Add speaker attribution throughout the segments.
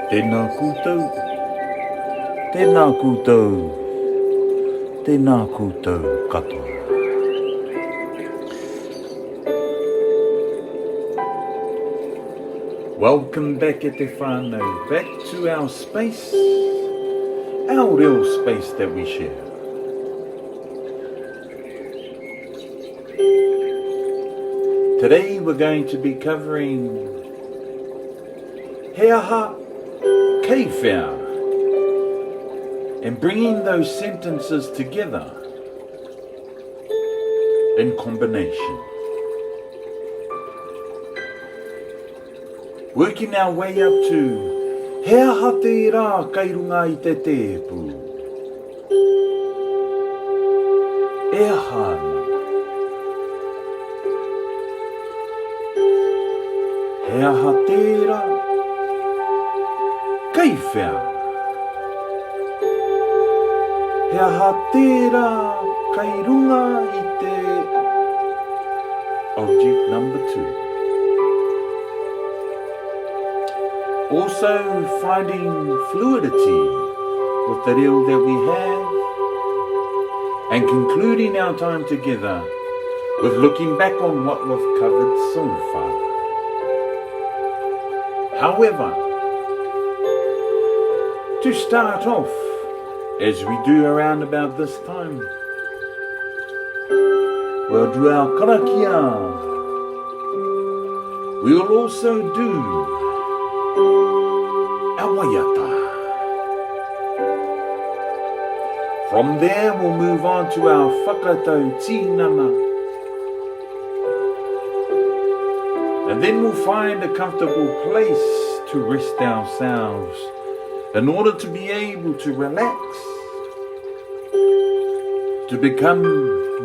Speaker 1: Tēnā koutou, tēnā koutou, tēnā koutou katoa. Welcome back e te whānau, back to our space, our real space that we share. Today we're going to be covering he aha, kei whea, and bringing those sentences together in combination. Working our way up to he aha te rā kai runga i te tēpu. E aha ana. He aha te rā kai whea. He aha te rā kai runga i te object number 2. Also finding fluidity with the reo that we have, and concluding our time together with looking back on what we've covered so far. However, to start off, as we do around about this time, we'll do our karakia. We will also do our waiata. From there, we'll move on to our whakatau tinana. And then we'll find a comfortable place to rest ourselves in order to be able to relax, to become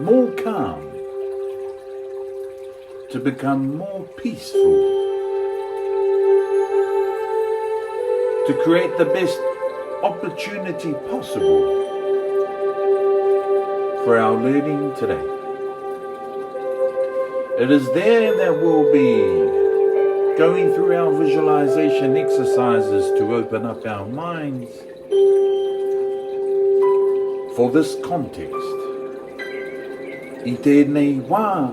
Speaker 1: more calm, to become more peaceful, to create the best opportunity possible for our learning today. It is there that we'll be going through our visualization exercises to open up our minds for this context. I tēnei wā,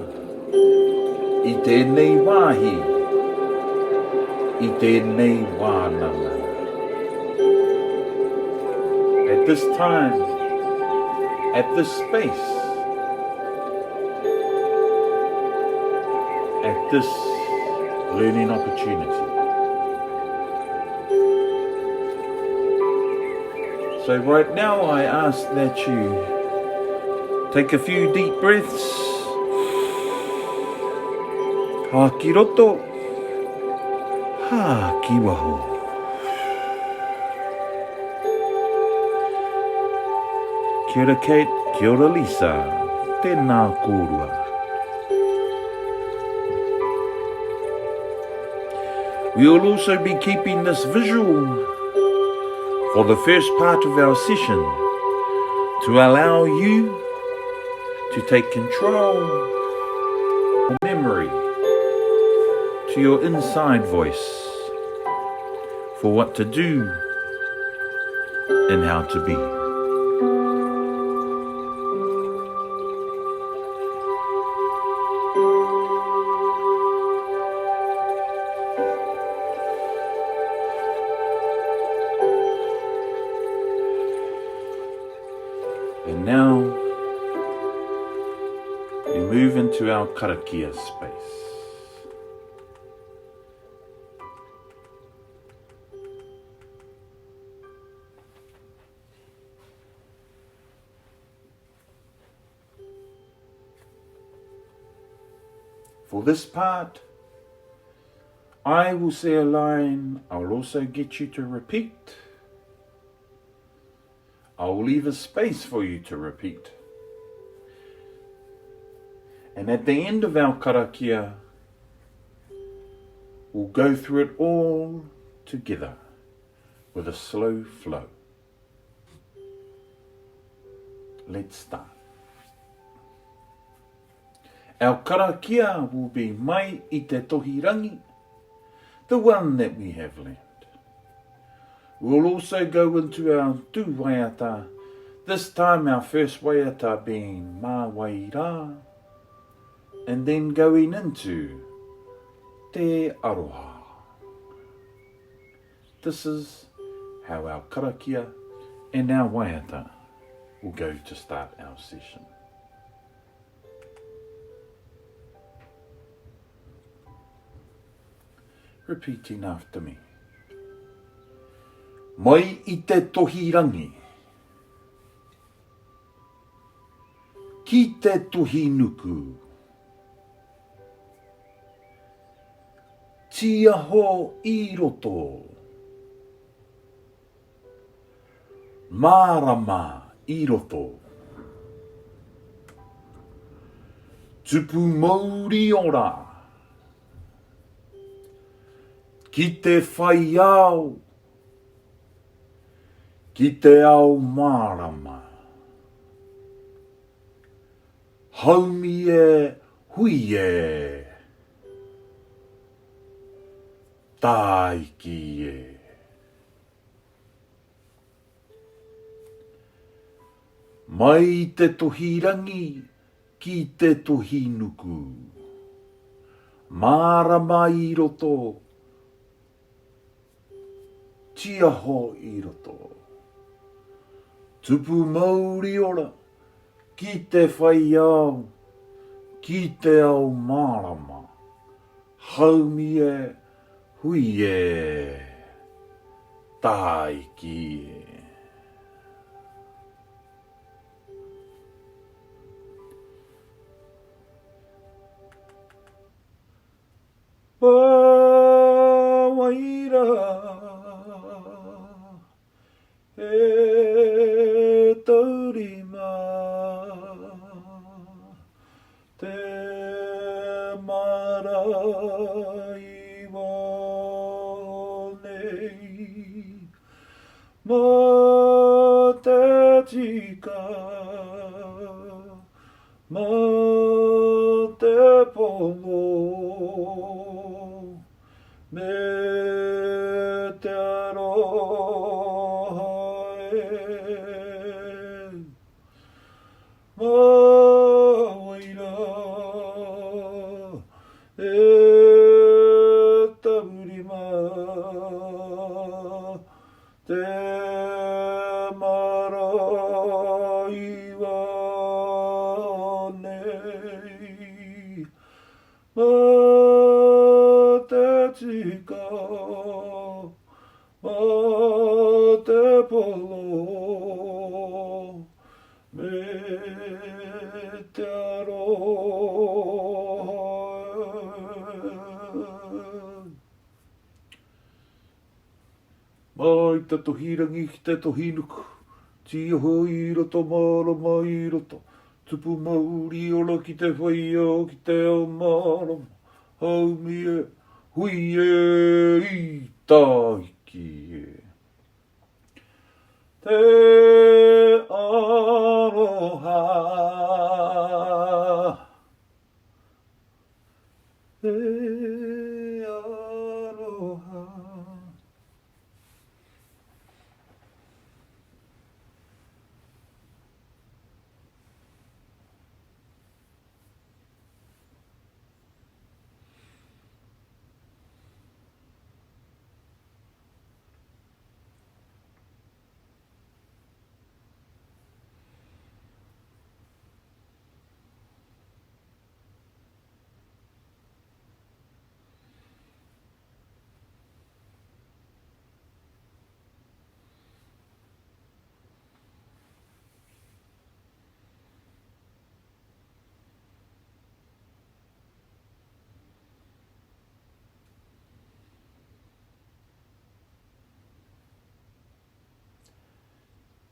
Speaker 1: i tēnei wāhi, i tēnei wānanga. At this time, at this space, at this learning opportunity. So right now I ask that you take a few deep breaths. Ha ki roto, ha ki waho. Kia ora Kate, kia ora Lisa, tēnā kōrua. We will also be keeping this visual for the first part of our session to allow you to take control of memory to your inside voice for what to do and how to be. And now, we move into our karakia space. For this part, I will say a line, I will also get you to repeat. I will leave a space for you to repeat. And at the end of our karakia, we'll go through it all together with a slow flow. Let's start. Our karakia will be mai I te tohirangi, the one that we have learned. We'll also go into our two waiata. This time our first waiata being mā waira. And then going into te aroha. This is how our karakia and our waiata will go to start our session. Repeating after me. Mai I te tohirangi. Ki te tohinuku. Tiaho I roto. Marama I roto. Tupu mauri ora. Ki te whai au. Ki te ao marama. Haumi e WHEA. Taiki e. Mai te tohirangi ki te tohinuku. Marama I roto. Tiaho I roto. Tupu mauri ora. Ki te whai au. Ki te ao marama. Haumi e WHEA. Taiki e. Waira e taurima te maraI nei ma te tika ma te pongo me te aroha ma waira e taurima te maraI nei ma te tika ma te polo me te aroha mai te tohirangi ki te tohinuku tiaho I roto marama I roto tupu mauri ora ki te whai au ki te ao marama haumi e WHEA I taiki e. Te aroha. Te aroha.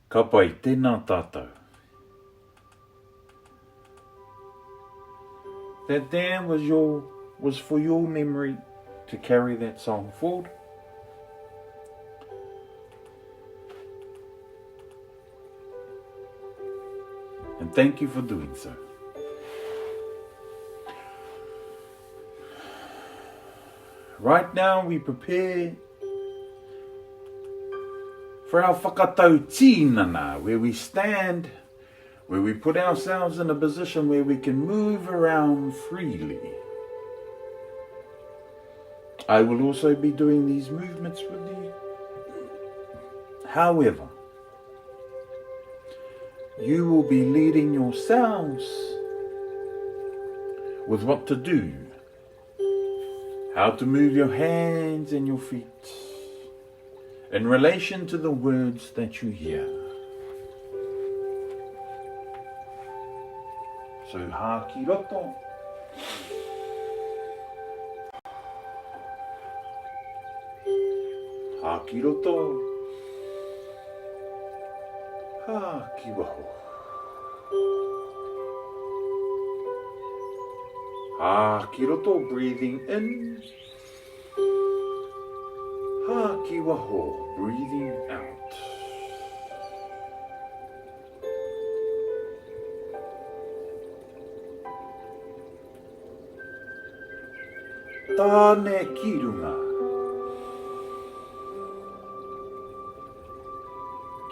Speaker 1: Ka pai tēnā tātou. That there was for your memory to carry that song forward. And thank you for doing so. Right now we prepare for our whakatau tīnana, where we stand, where we put ourselves in a position where we can move around freely. I will also be doing these movements with you. However, you will be leading yourselves with what to do, how to move your hands and your feet in relation to the words that you hear. So, ha ki roto. Ha ki roto. Ha ki waho. Ha ki roto, breathing in. Ha ki waho, breathing out. Tāne ki runga.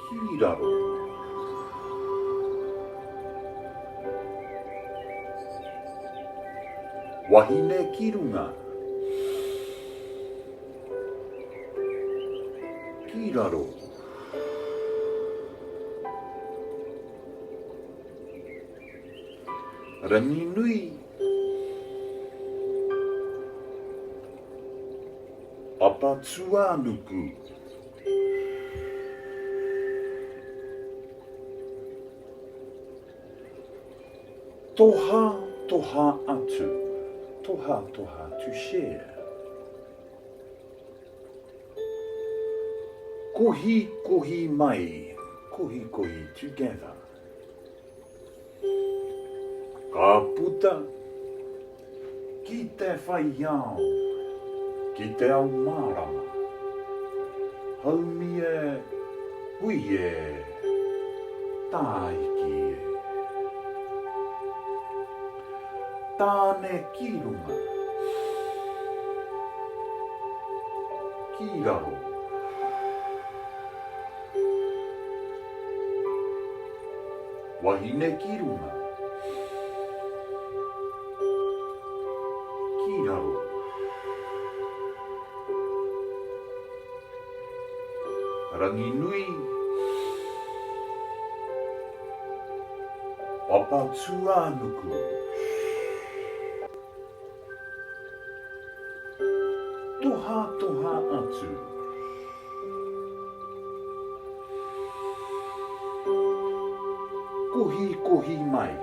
Speaker 1: Ki raro. Wahine ki runga. Ki raro. Rangi nui. Apatsuanuku. Toha, toha atu. Toha, toha, to share. Kohi, kohi mai. Kohi, kohi, together. Ka puta. Ki te whaiao. Ki te au marama. Haumi e, hui e, tāiki e. Tāne ki runga. Ki raro. Wahine ki runga. Ki raro. Rangi nui. Apatsuanuku. Toha, toha atu. Kohi, kohi mai.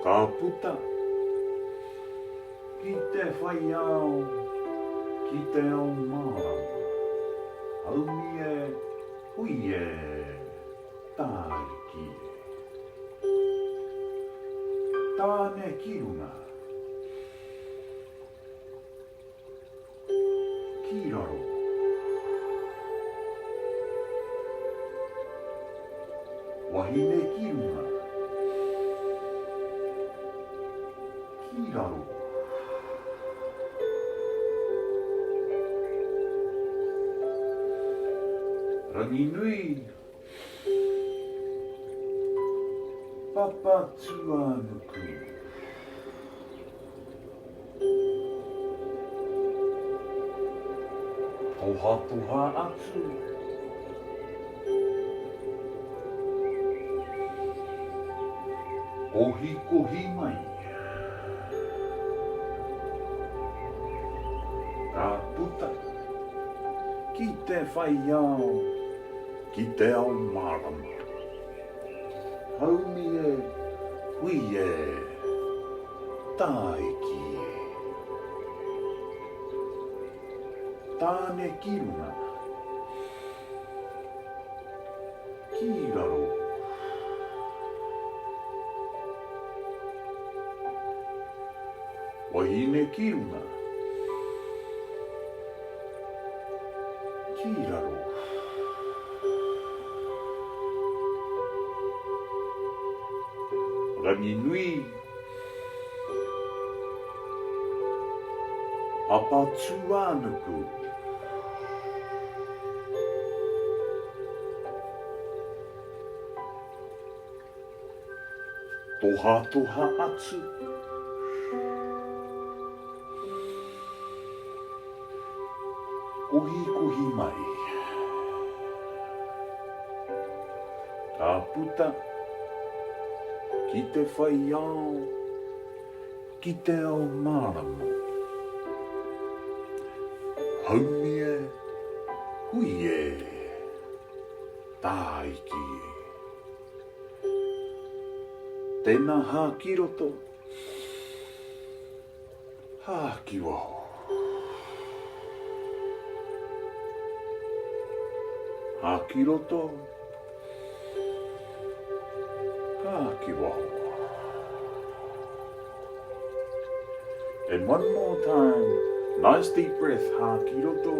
Speaker 1: Ka puta. Ki te whaiao. Ki te ao marama. Haumi e, hui e, tāiki e. Tāne ki runga. Ki raro. Wahine ki runga. Ki raro. Rangi nui. Papatsuanuku. Toha, toha atu. Kohi, kohi mai. Ka puta. Ki te whaiao. Ki te ao marama. Haumi e, hui e, tāiki e. Tāne ki runga. Ki raro. Wahine ki runga. Ki raro. Rangi nui. Apatsuanuku. Toha toha atsu. Kuhi kuhi mai. Tā puta. Ki te whai ao. Ki te ao maramo. Haumie. Huie. Tāiki e. Tēnā hākiroto. Hākiwaho. Hākiroto. Hākiwaho. And one more time. Nice deep breath. Hākiroto.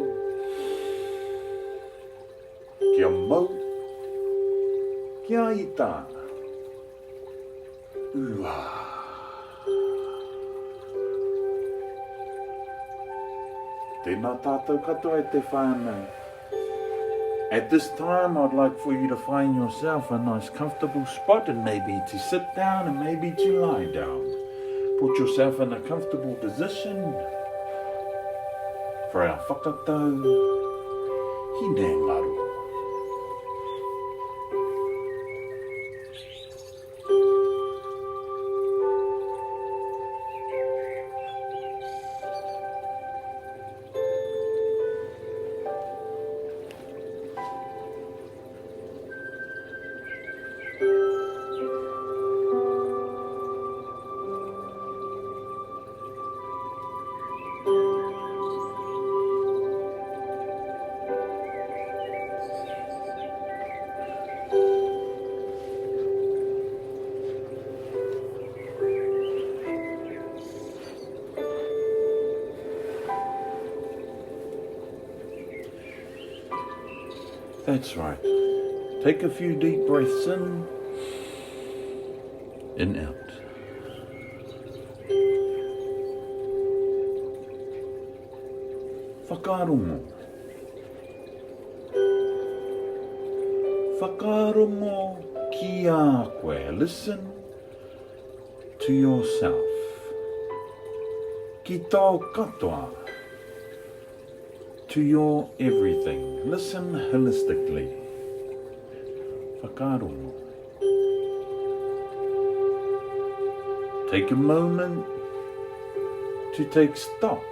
Speaker 1: Kia mau. Kia ita. Ua. Tēnā tātou katoa e te whānau. At this time, I'd like for you to find yourself a nice comfortable spot and maybe to sit down and maybe to lie down. Put yourself in a comfortable position for our whakatau hine ngaru. That's right. Take a few deep breaths in and out. Whakarongo. Whakarongo ki a koe. Listen to yourself. Ki tau katoa. To your everything. Listen holistically. Whakarongo. Take a moment to take stock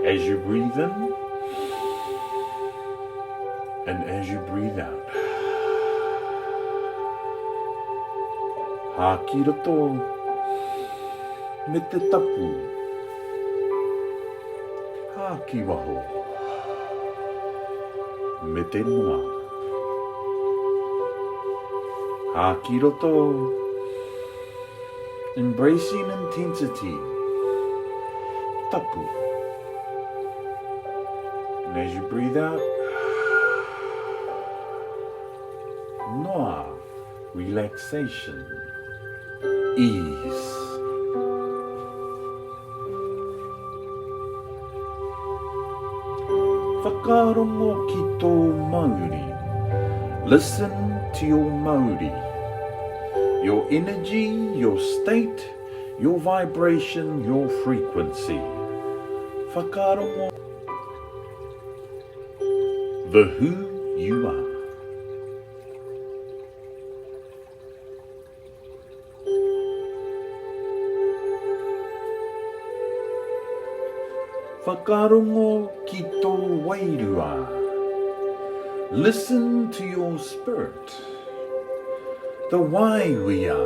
Speaker 1: as you breathe in and as you breathe out. Hākiroto me te tapu. Hākiwaho me te noa. Hākiroto, embracing intensity. Tapu. And as you breathe out, noa, relaxation, ease. Whakarongo ki tō mauri. Listen to your mauri. Your energy, your state, your vibration, your frequency. Whakarongo. The who you are. Whakarongo ki tō wairua. Listen to your spirit. The WHEA.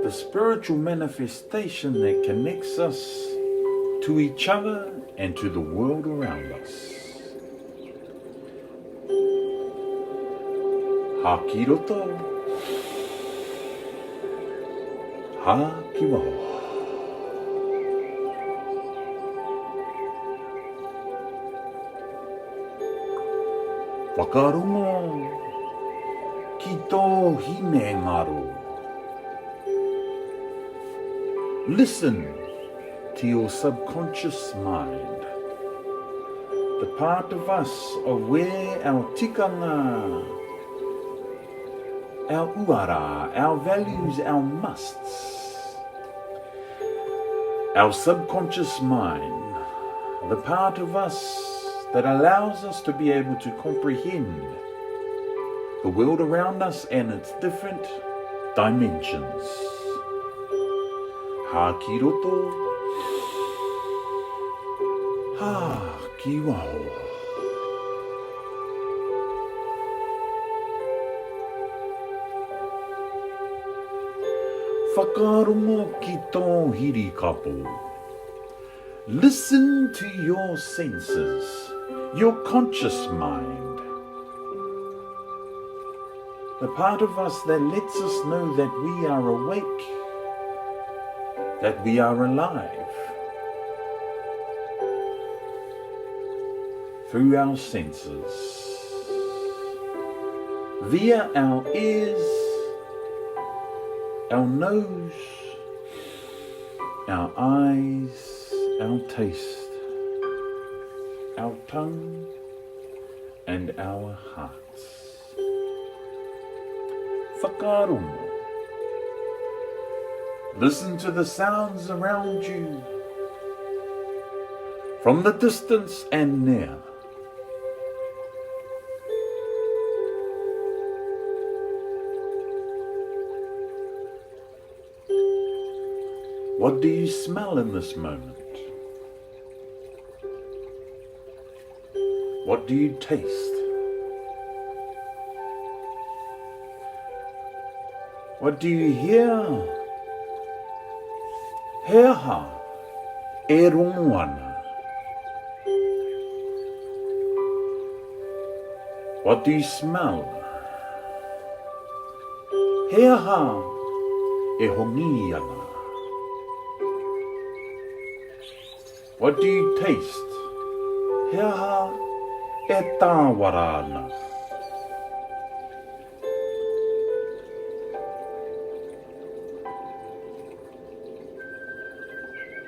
Speaker 1: The spiritual manifestation that connects us to each other and to the world around us. Hākiroto. Hākiwaho. Whakarongo ki tō hine ngaro. Listen to your subconscious mind, the part of us of where our tikanga, our uara, our values, our musts, our subconscious mind, the part of us that allows us to be able to comprehend the world around us and its different dimensions. Ha ki roto, ha ki wao. Whakarongo ki tō hiri kapo. Listen to your senses, your conscious mind. The part of us that lets us know that we are awake, that we are alive. Through our senses, via our ears, our nose, our eyes, our taste, our tongue, and our hearts. Whakarongo. Listen to the sounds around you, from the distance and near. What do you smell in this moment? What do you taste? What do you hear? He aha, e rongo ana. What do you smell? He aha, e hongi ana. What do you taste? He aha, e tāwara ana.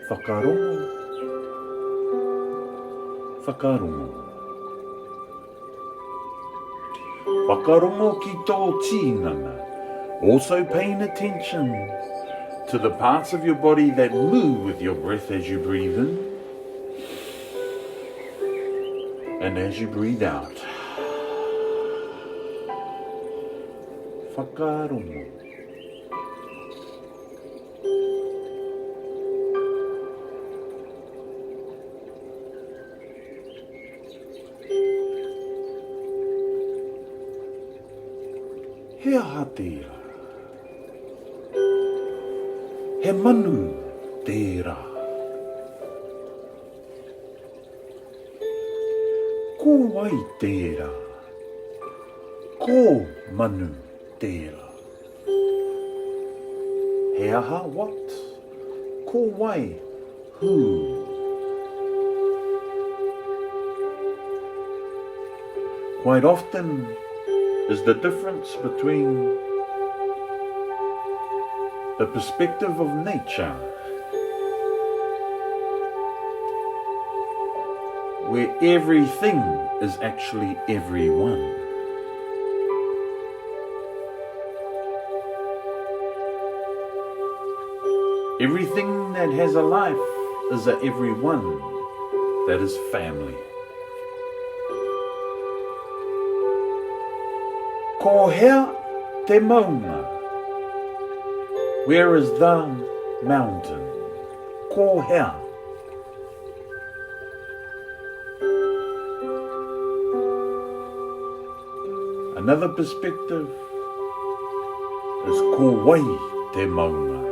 Speaker 1: Whakarongo, whakarongo. Whakarongo ki tō tīnanga. Also paying attention to the parts of your body that move with your breath as you breathe in and as you breathe out. Whakarongo. He aha tērā. He manu tērā. Ko wai tērā. Ko manu tērā. He aha what? Ko wai who? Quite often is the difference between the perspective of nature, where everything is actually everyone. Everything that has a life is a everyone that is family. Ko hea te maunga. Where is the mountain? Ko hea. Another perspective is ko wai te maunga.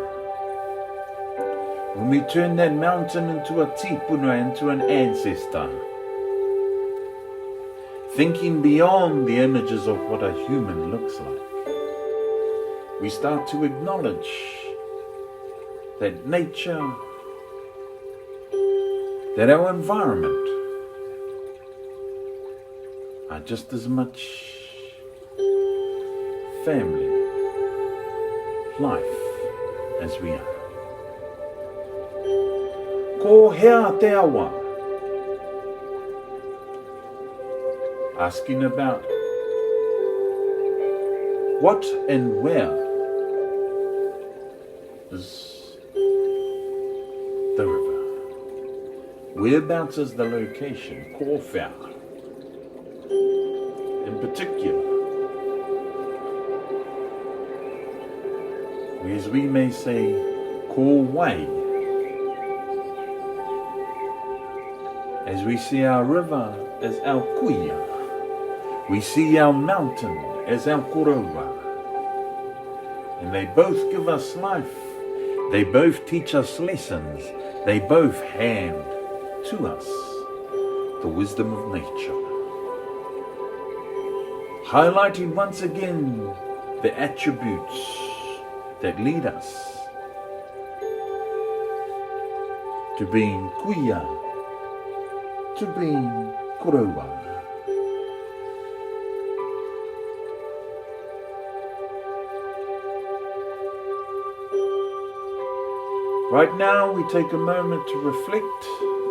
Speaker 1: When we turn that mountain into a tipuna, into an ancestor, thinking beyond the images of what a human looks like, we start to acknowledge that nature, that our environment are just as much family, life, as we are. Ko hea te awa. Asking about what and where is the river. Whereabouts is the location? Ko whea. In particular, as we may say, ko wai. As we see our river as our kuia, we see our mountain as our korowa. And they both give us life. They both teach us lessons. They both hand to us the wisdom of nature. Highlighting once again the attributes that lead us to being kuia, to being korowa. Right now we take a moment to reflect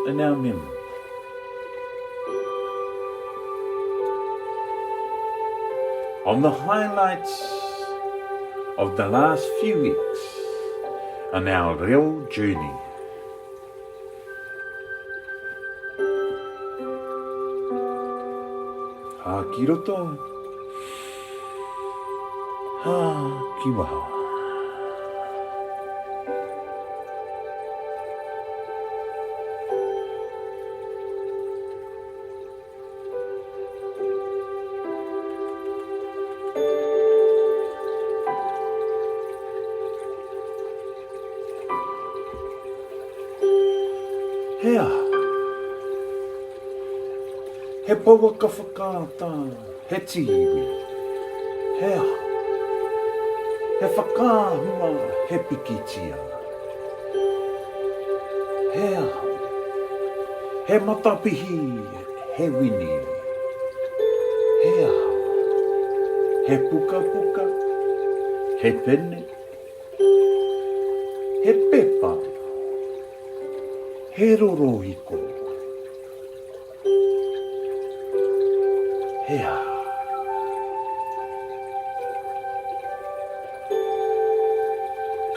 Speaker 1: in our memory. On the highlights of the last few weeks on our real journey. Ha ki roto, ha ki waho. Hea, he paua ka whakaata, he tiiwi. Hea, he whakahua, he pikitia. Hea, he matapihi, he wini. Hea, he puka puka, he pene, he pepa. He rorohiko. Hea.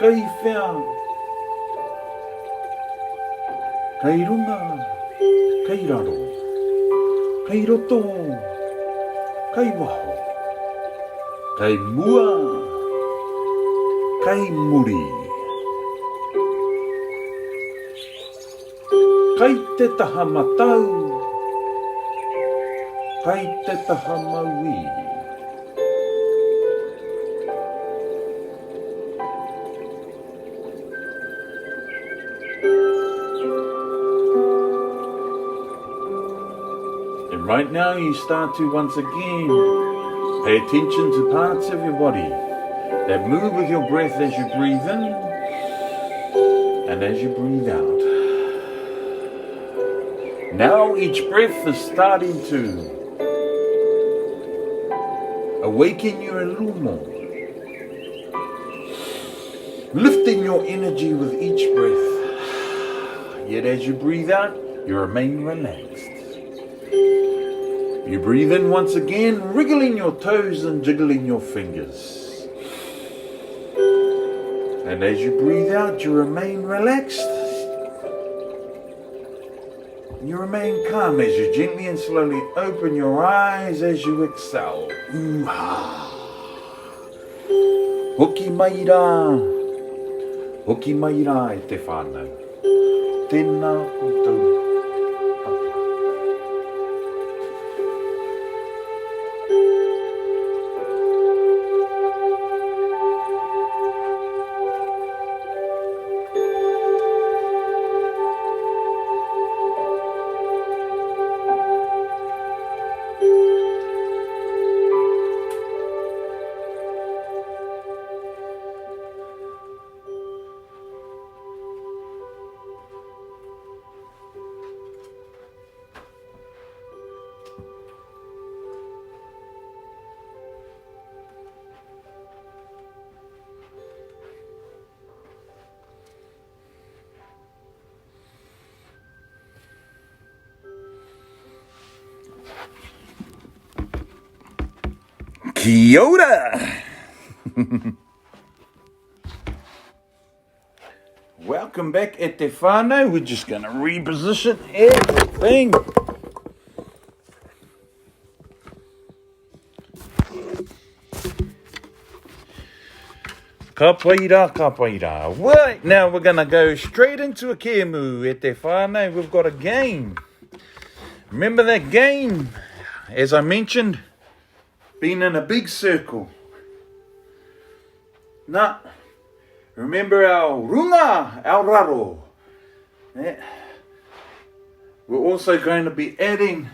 Speaker 1: Kai whea. Kai runga. Kai raro. Kai roto. Kai waho. Kai mua. Kai muri. Kai te taha matau, kai te taha maui. And right now you start to once again pay attention to parts of your body that move with your breath as you breathe in and as you breathe out. Now each breath is starting to awaken you a little more. Lifting your energy with each breath. Yet as you breathe out, you remain relaxed. You breathe in once again, wriggling your toes and jiggling your fingers. And as you breathe out, you remain relaxed. You remain calm as you gently and slowly open your eyes as you exhale. Hoki mai rā. Hoki mai rā e te whānau. Tēnā koutou. Kia ora! Welcome back at Te Whānau. We're just going to reposition everything. Ka paira, ka paira. Right, now we're going to go straight into a kemu at Te Whānau. We've got a game. Remember that game? As I mentioned, being in a big circle. Nah. Remember our runga, our raro. Yeah. We're also going to be adding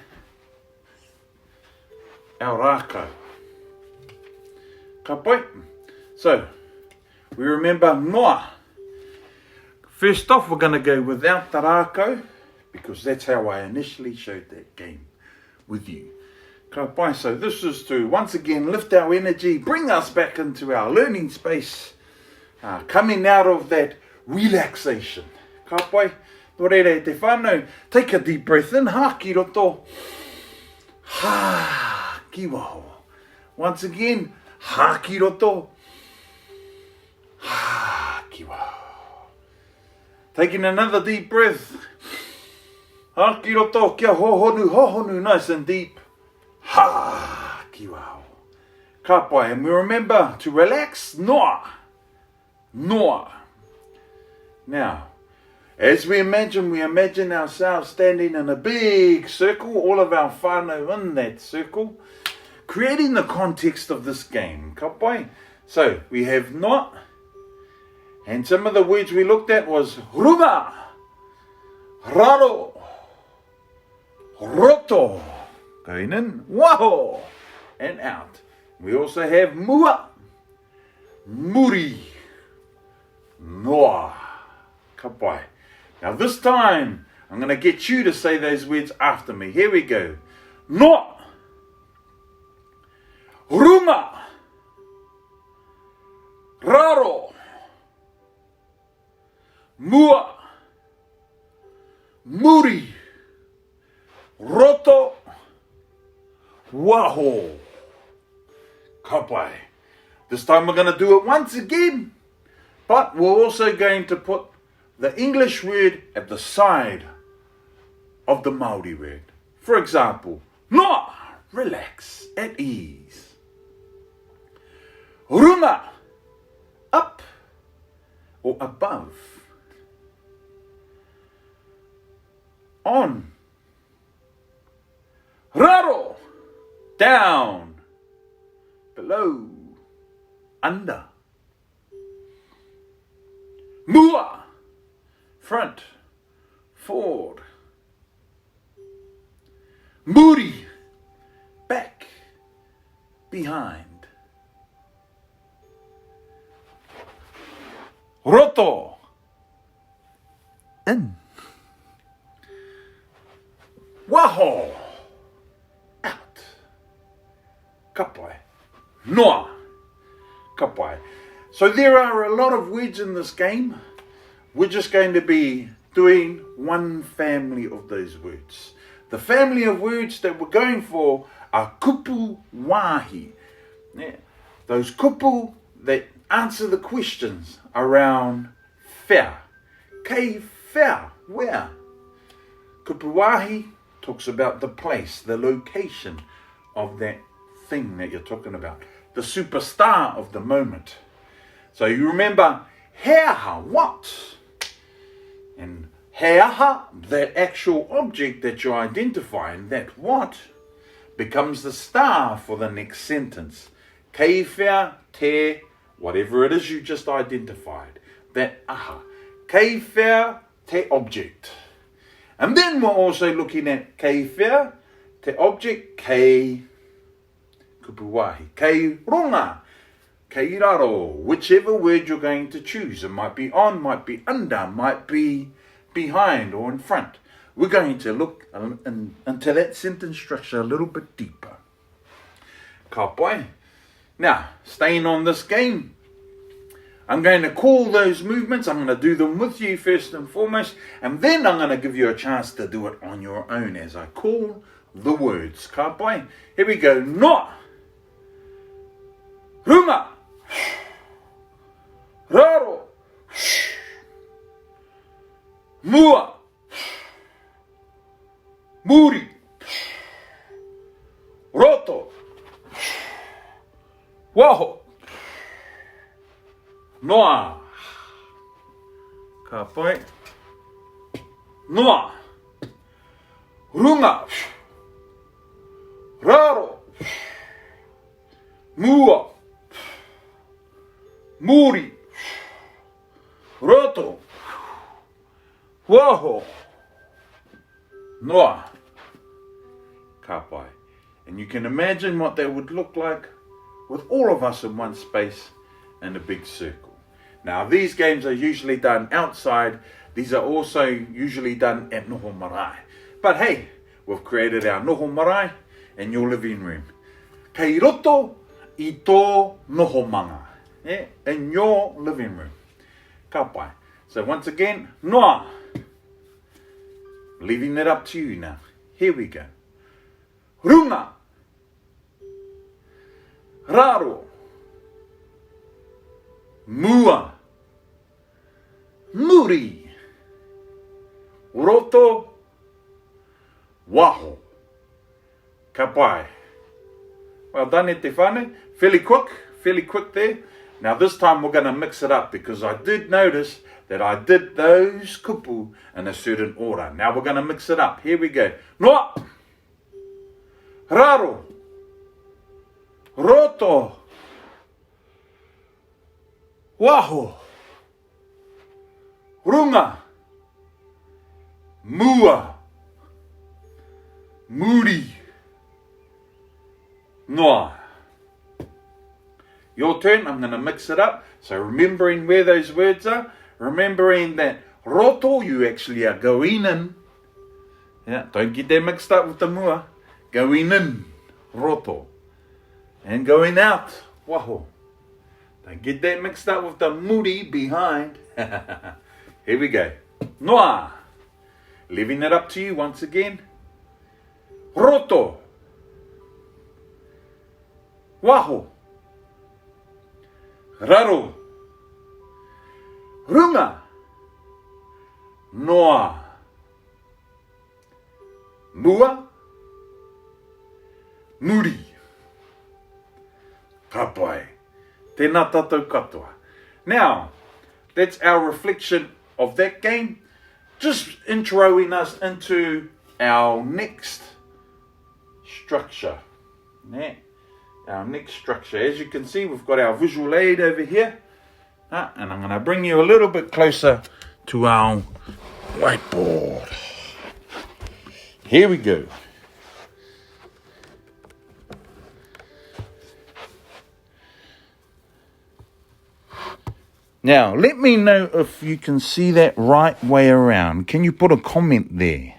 Speaker 1: our rako. Ka pai. So, we remember noa. First off, we're going to go without the rako, because that's how I initially showed that game with you. Ka pai. So this is to once again lift our energy, bring us back into our learning space, coming out of that relaxation. Ka pai. Nō reira te whānau, take a deep breath in, ha ki roto, ha ki waho. Once again, ha ki roto, ha ki waho. Taking another deep breath, ha ki roto, kia hohonu, nice and deep, ha ki waho. Ka pai, and we remember to relax, noa. Now, as we imagine ourselves standing in a big circle, all of our whānau in that circle, creating the context of this game. Ka pai. So, we have not, and some of the words we looked at was runga, raro, roto, going in, waho, and out. We also have mua, muri, noa. Ka pai. Now this time, I'm going to get you to say those words after me. Here we go. Noa, runga, raro, mua, muri, roto, waho. Ka pai. This time we're going to do it once again, but we're also going to put the English word at the side of the Māori word. For example, noa, relax, at ease. Runga, up or above. On. Raro, down, below, under. Mua, front, forward. Muri, back, behind. Roto, in. Waho, out. Ka pai. Noa, ka pai. So there are a lot of words in this game. We're just going to be doing one family of those words. The family of words that we're going for are kupu wahi. Yeah. Those kupu that answer the questions around whea. Kei whea, where? Kupu wahi talks about the place, the location of that thing that you're talking about. The superstar of the moment. So you remember, heaha, what? And heaha, that actual object that you're identifying, that what, becomes the star for the next sentence. Kei whea te, whatever it is you just identified. That aha. Kei whea te object. And then we're also looking at kei whea te object, kei kupuwahi, kei runga, kei raro, whichever word you're going to choose. It might be on, might be under, might be behind or in front. We're going to look into that sentence structure a little bit deeper. Ka pai. Now, staying on this game, I'm going to call those movements. I'm going to do them with you first and foremost, and then I'm going to give you a chance to do it on your own as I call the words. Ka pai. Here we go. Noa, Runga. Raro. Mua. Muri. Roto. Waho. Noa. Ka pai. Noa. Runga. Raro. Mua. Muri. Roto. Waho. Noa. Ka pai. And you can imagine what that would look like with all of us in one space in a big circle. Now these games are usually done outside. These are also usually done at noho marae. But hey, we've created our noho marae in your living room. Kei roto I tō noho manga. Yeah? In your living room. Ka pai. So once again, noa. Leaving it up to you now. Here we go. Runga. Raro. Mua. Muri. Roto. Waho. Ka pai. Well done, te whānau. Fairly quick there. Now this time we're going to mix it up because I did notice that I did those kupu in a certain order. Now we're going to mix it up. Here we go. Noa. Raro. Roto. Waho. Runga. Mua. Muri. Noa. Your turn. I'm going to mix it up. So remembering where those words are. Remembering that roto, you actually are going in. Yeah, don't get that mixed up with the mua. Going in. Roto. And going out. Waho. Don't get that mixed up with the muri behind. Here we go. Noa. Leaving it up to you once again. Roto. Waho. Raro. Runga. Noa. Mua. Muri. Ka pai. Tēnā tātou katoa. Now, that's our reflection of that game. Just introing us into our next structure. Yeah. Our next structure. As you can see, we've got our visual aid over here. And I'm going to bring you a little bit closer to our whiteboard. Here we go. Now, let me know if you can see that right way around. Can you put a comment there?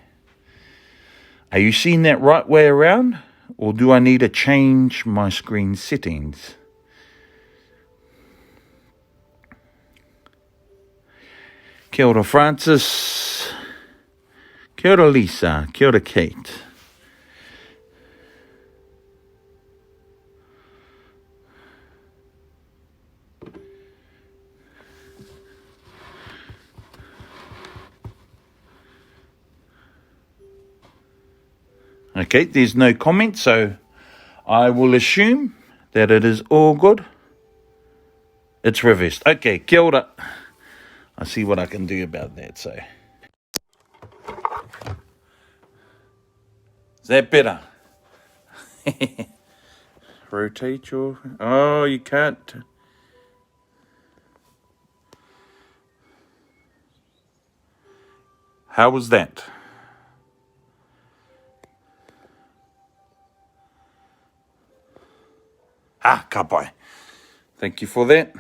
Speaker 1: Are you seeing that right way around? Or do I need to change my screen settings? Kia ora Francis. Kia ora Lisa. Kia ora Kate. Okay, there's no comment, so I will assume that it is all good. It's reversed. Okay, kia ora. I see what I can do about that, so. Is that better? Rotate your... Oh, you can't. How was that? Ka pai. Thank you for that.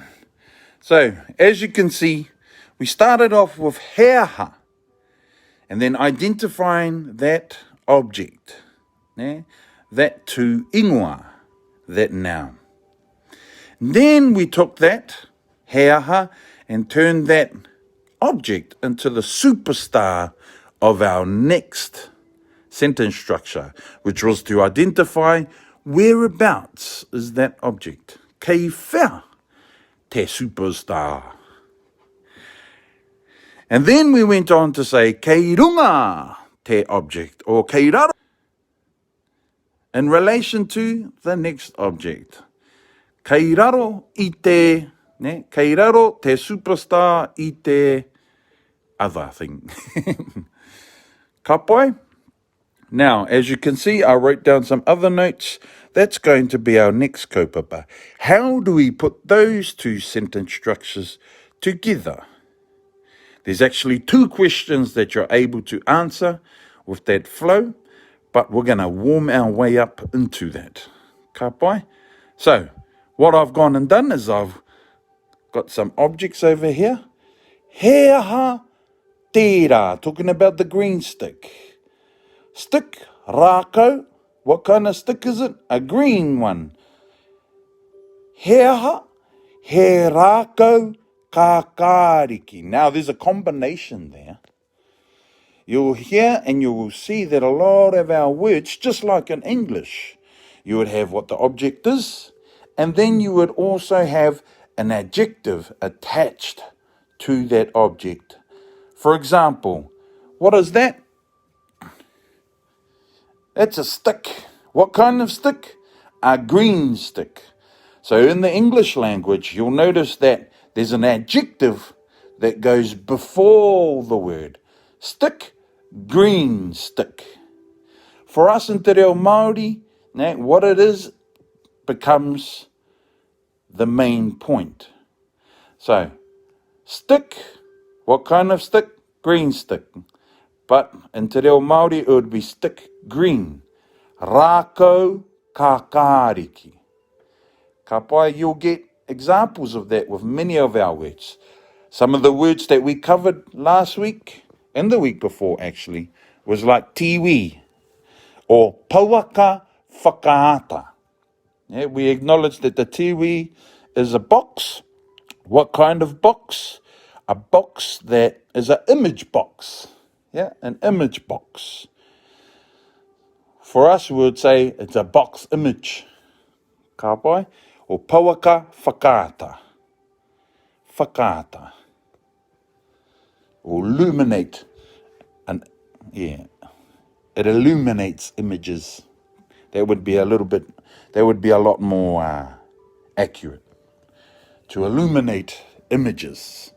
Speaker 1: So, as you can see, we started off with heaha, and then identifying that object, that tu ingoa, that noun. Then we took that heaha and turned that object into the superstar of our next sentence structure, which was to identify whereabouts is that object. kei whea te superstar. And then we went on to say kei runga te object, or kei raro, in relation to the next object. Kei raro I te, kei raro te superstar I te other thing. Ka pai? Now, as you can see, I wrote down some other notes. That's going to be our next kaupapa. How do we put those two sentence structures together? There's actually two questions that you're able to answer with that flow, but we're going to warm our way up into that. Ka pai? So, what I've gone and done is I've got some objects over here. He aha tērā, talking about the green stick. Stick, rākau. What kind of stick is it? A green one. He aha, he rākau kākāriki. Now, there's a combination there. You'll hear and you will see that a lot of our words, just like in English, you would have what the object is, and then you would also have an adjective attached to that object. For example, what is that? It's a stick. What kind of stick? A green stick. So in the English language, you'll notice that there's an adjective that goes before the word. Stick, green stick. For us in Te Reo Māori, what it is becomes the main point. So, stick, what kind of stick? Green stick. But in Te Reo Māori, it would be stick green. Rākau kākāriki. Ka pai, you'll get examples of that with many of our words. Some of the words that we covered last week, and the week before actually, was like tiwi, or pauaka whakaata. Yeah, we acknowledge that the tiwi is a box. What kind of box? A box that is an image box. Yeah, an image box. For us, we would say it's a box image. Ka pai? Or pauaka whakaata. Whakaata. Or illuminate. And yeah, it illuminates images. That would be a lot more accurate. To illuminate images.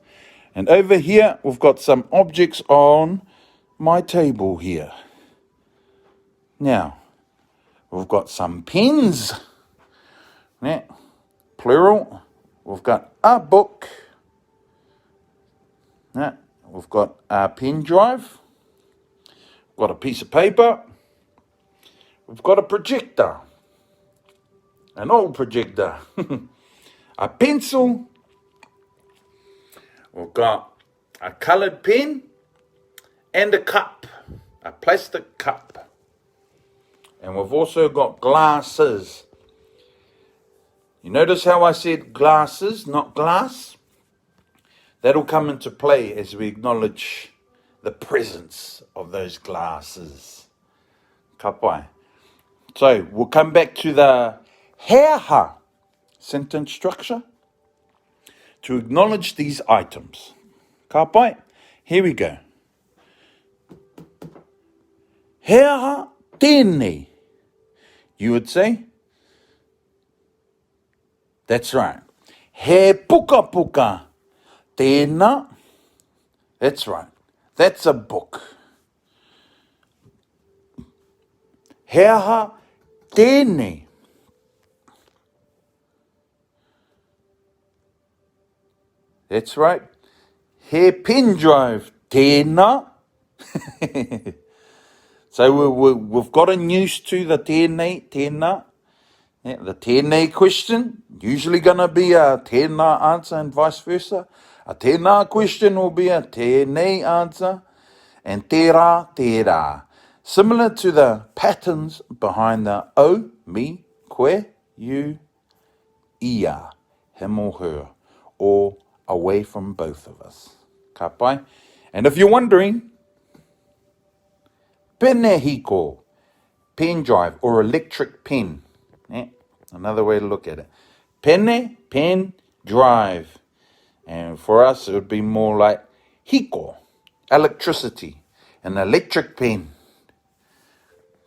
Speaker 1: And over here, we've got some objects on my table here. Now, we've got some pens. Yeah, plural. We've got a book. Yeah, we've got a pen drive. We've got a piece of paper. We've got a projector. An old projector. A pencil. We've got a coloured pen and a cup, a plastic cup. And we've also got glasses. You notice how I said glasses, not glass? That'll come into play as we acknowledge the presence of those glasses. Ka pai. So we'll come back to the he aha sentence structure to acknowledge these items. Ka pai. Here we go. He aha tēnei. You would say, that's right. He puka puka tēnā. That's right. That's a book. He aha tēnei. That's right. He pen drive tēnā. So we've gotten used to the tēnei, tēnā. Yeah, the tēnei question, usually going to be a tēnā answer and vice versa. A tēnā question will be a tēnei answer. And tērā, tērā. Similar to the patterns behind the o, me, koe, you, ia, him or her, or away from both of us. Ka pai. And if you're wondering, penehiko, pen drive or electric pen. Yeah, another way to look at it. Pene, pen, drive. And for us, it would be more like hiko, electricity, an electric pen.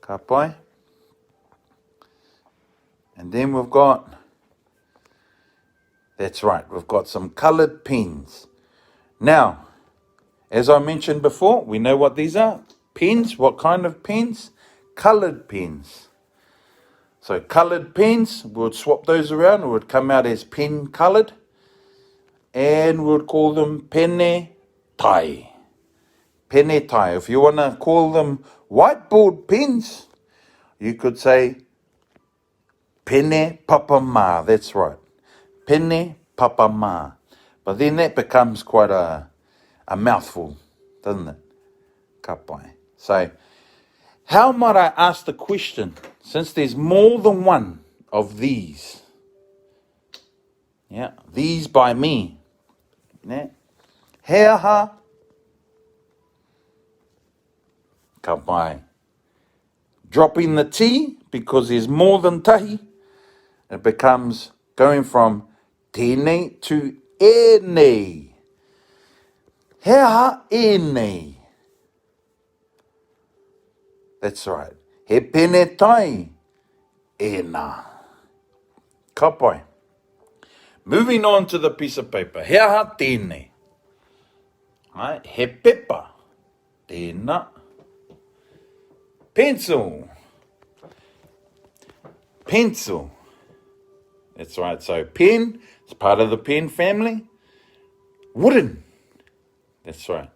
Speaker 1: Ka pai? And then we've got, that's right, we've got some coloured pens. Now, as I mentioned before, we know what these are. Pens, what kind of pens? Coloured pens. So coloured pens, we would swap those around. It would come out as pen coloured. And we would call them pene tai. Pene tai. If you want to call them whiteboard pens, you could say pene papama. That's right. Pene papama. But then that becomes quite a mouthful, doesn't it? Ka pai. So, how might I ask the question, since there's more than one of these? Yeah, these by me. Yeah. He aha. Ka pai. Dropping the T, because there's more than tahi, it becomes going from tēnei to ēnei. He aha ēnei. That's right. He pene tai ēnā. Ka pai. Moving on to the piece of paper. He aha tēnei. Right? He pepa tēnā. Pencil. Pencil. That's right. So pen is part of the pen family. Wooden. That's right.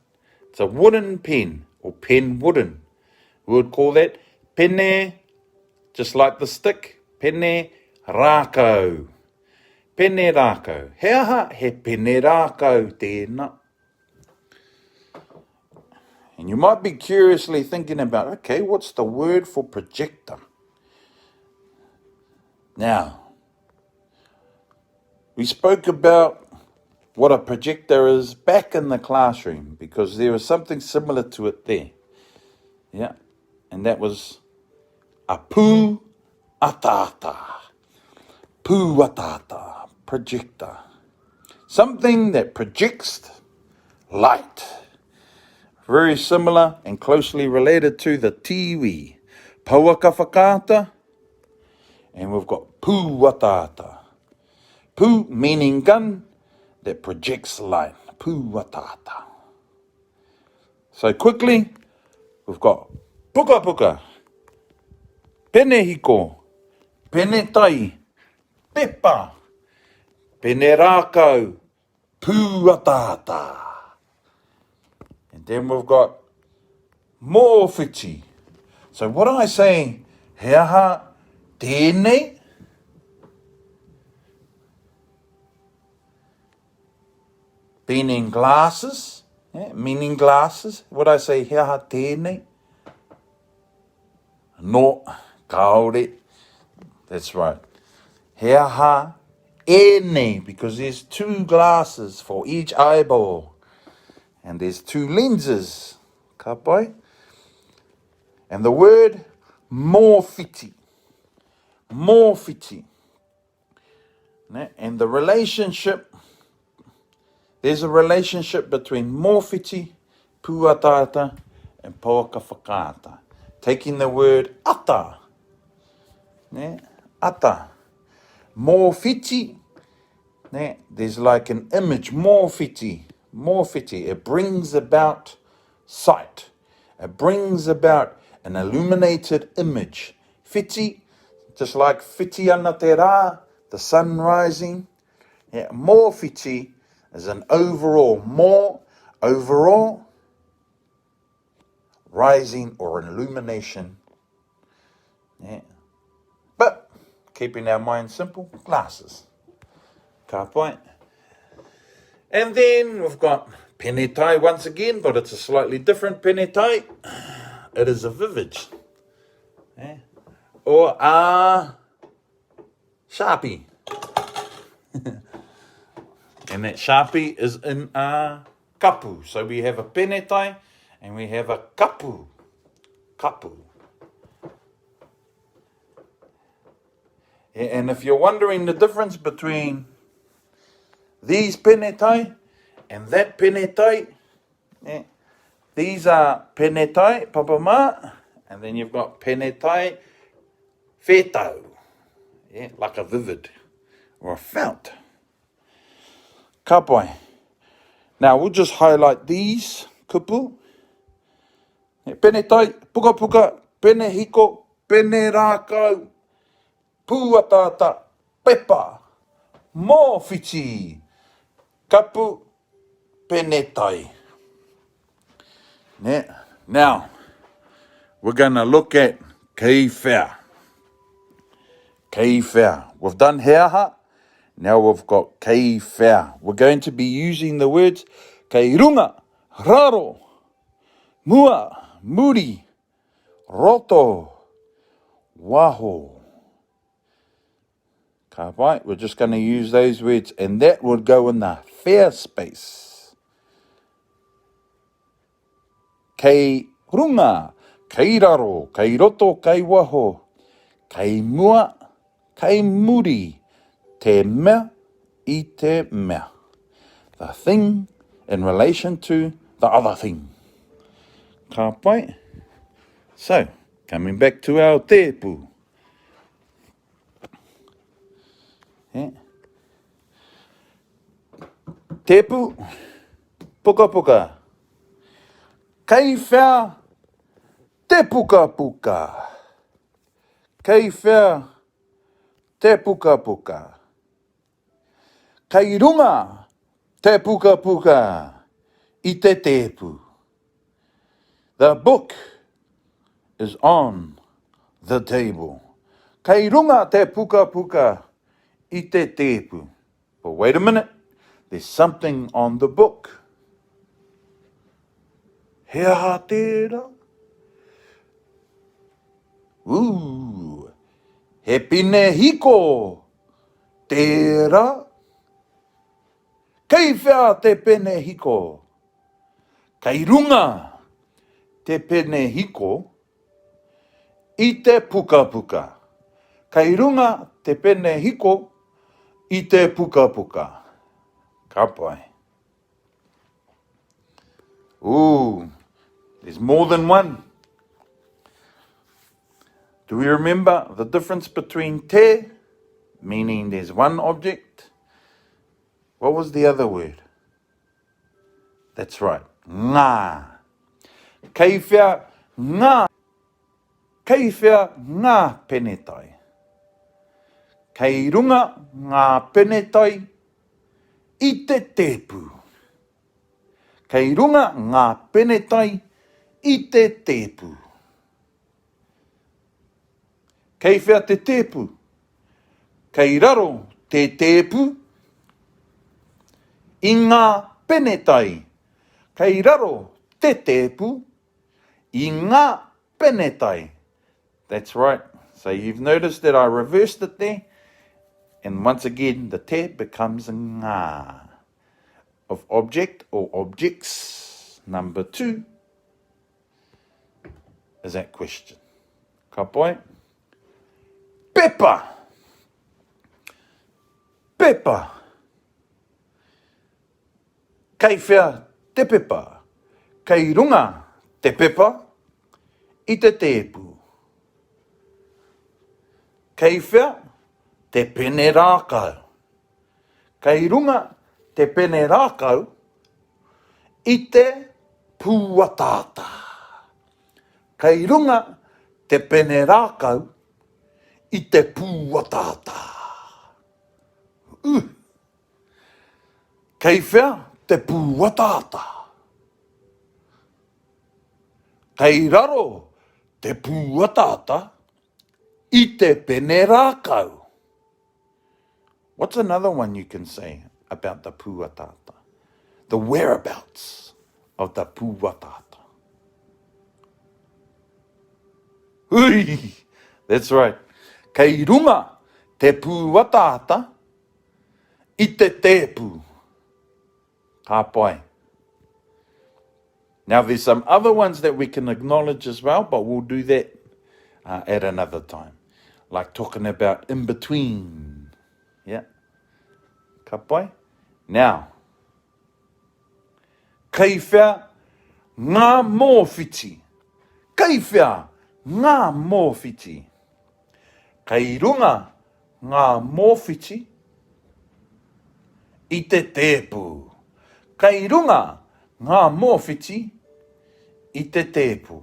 Speaker 1: It's a wooden pen, or pen wooden. We would call that pene, just like the stick, pene rākau. Pene rākau. He aha, he pene rākau tēnā. And you might be curiously thinking about, okay, what's the word for projector? Now, we spoke about what a projector is back in the classroom, because there was something similar to it there. Yeah, and that was a pū atata. Pū atata, projector. Something that projects light. Very similar and closely related to the tiwi. Pauaka whakaata. And we've got pū atata. Pū meaning gun that projects light. Pū atata. So quickly, we've got puka puka, pene hiko, pene tai, pepa, pene rākau, pū atata. And then we've got more whiti. So what am I saying? He aha tēnei. Meaning glasses. Yeah, meaning glasses. What I say? He aha tēnei. No, kaore. That's right. He aha ēnei, because there's two glasses for each eyeball. And there's two lenses. Ka pai? And the word more whiti. More whiti. And the relationship, there's a relationship between more whiti, pūatata, and pauaka whakaata. Taking the word ata. Ata. More whiti. There's like an image, more whiti. More whiti. It brings about sight. It brings about an illuminated image. Whiti, just like whiti ana te rā, the sun rising. Yeah, more whiti is an overall, more overall rising or an illumination. Yeah. But keeping our mind simple, glasses. Ka pai. And then we've got pene tai once again, but it's a slightly different pene tai. It is a vivid. Yeah. Or a Sharpie. And that Sharpie is in a kapu. So we have a pene tai and we have a kapu. Kapu. And if you're wondering the difference between these penetai and that penetai, these are penetai papama, and then you've got penetai fetau, like a vivid or a fount. Ka pai. Now we'll just highlight these kupu. Penetai, puka puka, pene hiko, pene rākau, puatata, pepa, mō whiti, kapu, penetai. Now, we're going to look at kei whea. Kei whea. We've done heaha. Now we've got kei whea. We're going to be using the words kei runga, raro, mua, muri, roto, waho. Ka pai, we're just going to use those words, and that would go in the whea space. Kei runga, kei raro, kei roto, kei waho, kei mua, kei muri, te mea I te mea. The thing in relation to the other thing. Ka pai. So, coming back to our tepu. Tepu, puka puka. Kei whea, te puka puka. Kei whea, te puka puka. Kei runga, te puka puka. I te tepu. The book is on the table. Kei runga te puka puka. I te tepu. But wait a minute. There's something on the book. He aha tērā. He pine hiko tērā. Kei whea te pene hiko. Kei runga te pene hiko I te puka puka. Kei runga te pene hiko I te puka puka. Ka pai. There's more than one. Do we remember the difference between te, meaning there's one object? What was the other word? That's right. Ngā. Kei whea ngā. Kei whea ngā penetai. Kei runga ngā penetai I te tepu. Kei runga ngā penetai I te tepu. Kei whea te tepu. Kei raro te tepu I ngā penetai. Kei raro te tepu I ngā penetai. That's right. So you've noticed that I reversed it there. And once again, the te becomes a ngā. Of object or objects. Number 2 is that question. Ka pai. Pepa. Pepa. Kei whea te pepa. Kei runga te pepa I te tepu. Kei whea te pene rākau. Kei runga te pene rākau I te puatata. Kei runga te pene rākau I te puatata. Kei whea te puatata. Kei raro te puatata I te pene rākau. What's another one you can say about the puatata? The whereabouts of the puatata. That's right. Kei runga te puatata I te tepu. Ka pai. Now there's some other ones that we can acknowledge as well, but we'll do that at another time. like talking about in between. Yeah. Ka pai? Now, kei whea ngā mōwhiti. Kei whea ngā mōwhiti. Kei runga ngā mōwhiti I te tēpū. Kei runga ngā mōwhiti I te tēpū.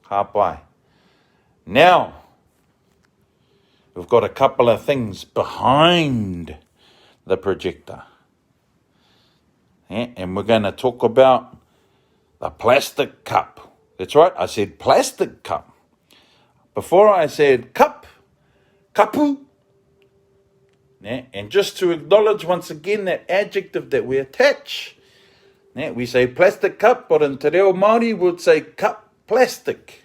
Speaker 1: Ka pai. Now, we've got a couple of things behind the projector. Yeah, and we're going to talk about the plastic cup. That's right, I said plastic cup. Before I said cup, kapu. Yeah, and just to acknowledge once again that adjective that we attach. Yeah, we say plastic cup, but in Te Reo Māori would say cup plastic.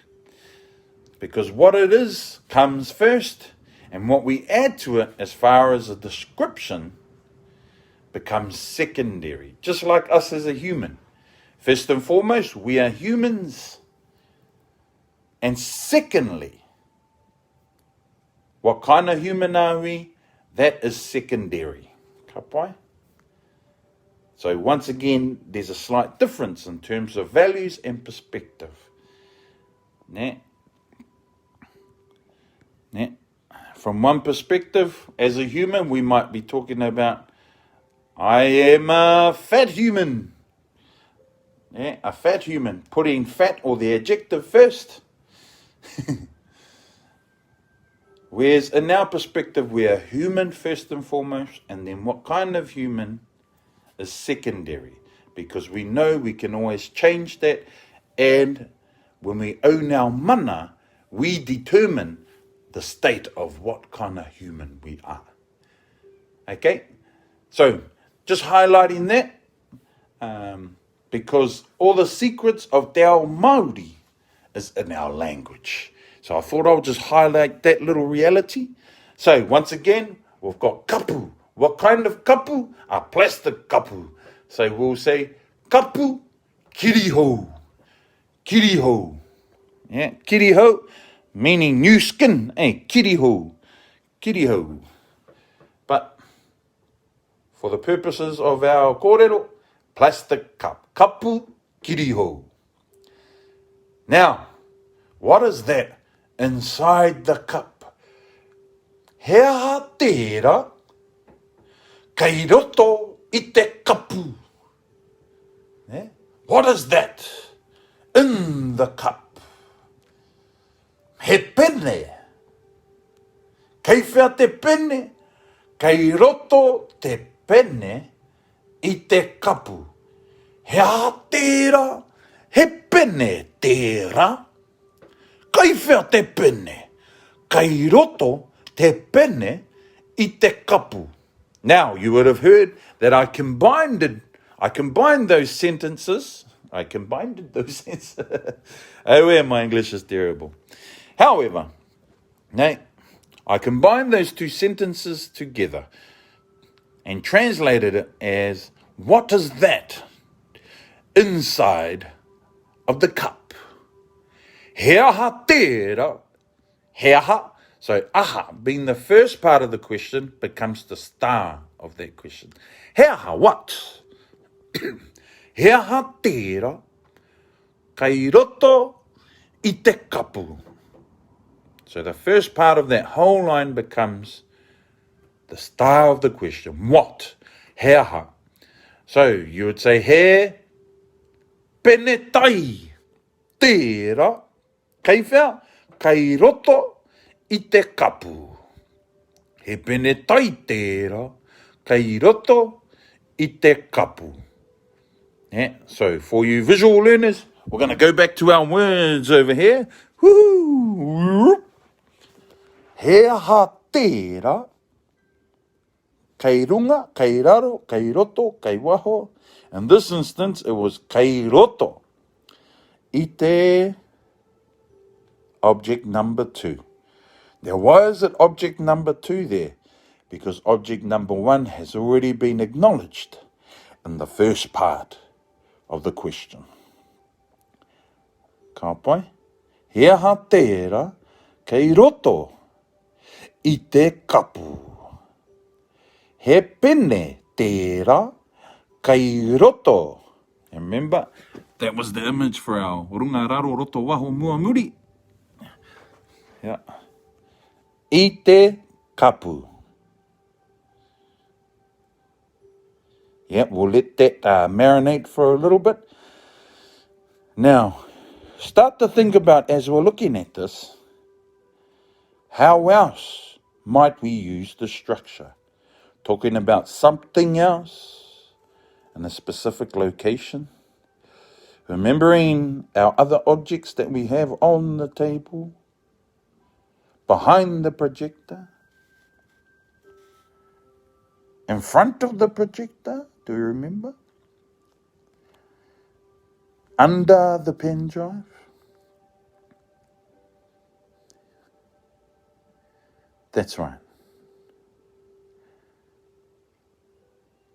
Speaker 1: Because what it is comes first, and what we add to it as far as a description becomes secondary. Just like us as a human. First and foremost, we are humans. And secondly, what kind of human are we? That is secondary. Ka pai? So once again, there's a slight difference in terms of values and perspective. Ne? From one perspective, as a human, we might be talking about, I am a fat human. Yeah, a fat human. Putting fat or the adjective first. Whereas in our perspective, we are human first and foremost, and then what kind of human is secondary. Because we know we can always change that, and when we own our mana, we determine the state of what kind of human we are. Okay? So, just highlighting that, because all the secrets of Te Ao Māori is in our language. So I thought I'll just highlight that little reality. So, once again, we've got kapu. What kind of kapu? A plastic kapu. So we'll say kapu kiriho. Kiriho. Yeah, kiriho. Meaning new skin, kiriho, kiriho. But for the purposes of our kōrero, plastic cup, kapu kiriho. Now, what is that inside the cup? He aha tērā, kei roto I te kapu. Yeah? What is that in the cup? He pene. Kei whea te pene, kei roto te pene I te kapu. He aha tērā, he pene tērā. Kei whea te pene, kei roto te pene I te kapu. Now, you would have heard that I combined those sentences. Oh, my English is terrible. However, I combined those two sentences together and translated it as, what is that inside of the cup? He aha tērā, he aha. So aha, being the first part of the question, becomes the star of that question. He aha what? He aha tērā, kei roto I te kapu. So the first part of that whole line becomes the star of the question. What? He aha. So you would say, he pene tai tērā, kei whea, kei roto I te kapu. He pene tai tērā, kei roto I te kapu. Yeah, so for you visual learners, we're going to go back to our words over here. Woo! He aha tērā, kei runga, kei raro, kei roto, kei waho. In this instance, it was kei roto. I te object number 2. Now, why is it object number 2 there? Because object number 1 has already been acknowledged in the first part of the question. Ka pai? He aha tērā, kei roto I te kapu. He pene tērā kei roto. And remember, that was the image for our runga raro roto waho mua muri. Yeah. I te kapu. Yeah, we'll let that marinate for a little bit. Now, start to think about, as we're looking at this, how else might we use the structure? Talking about something else in a specific location. Remembering our other objects that we have on the table, behind the projector, in front of the projector, do you remember? Under the pen drive. That's right.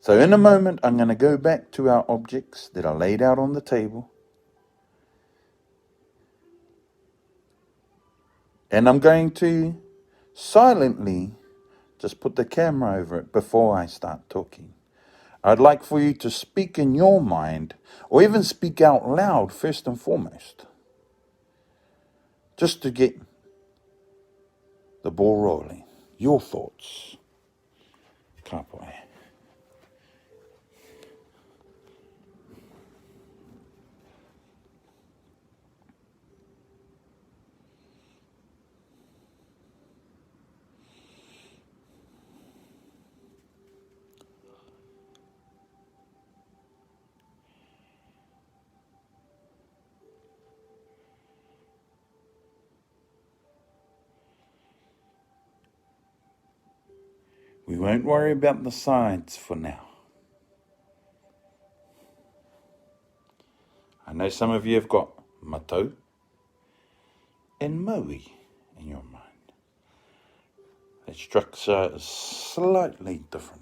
Speaker 1: So in a moment, I'm going to go back to our objects that are laid out on the table. And I'm going to silently just put the camera over it before I start talking. I'd like for you to speak in your mind, or even speak out loud first and foremost, just to get the ball rolling. Your thoughts. Ka pai. We won't worry about the sides for now. I know some of you have got matau and maui in your mind. The structure is slightly different.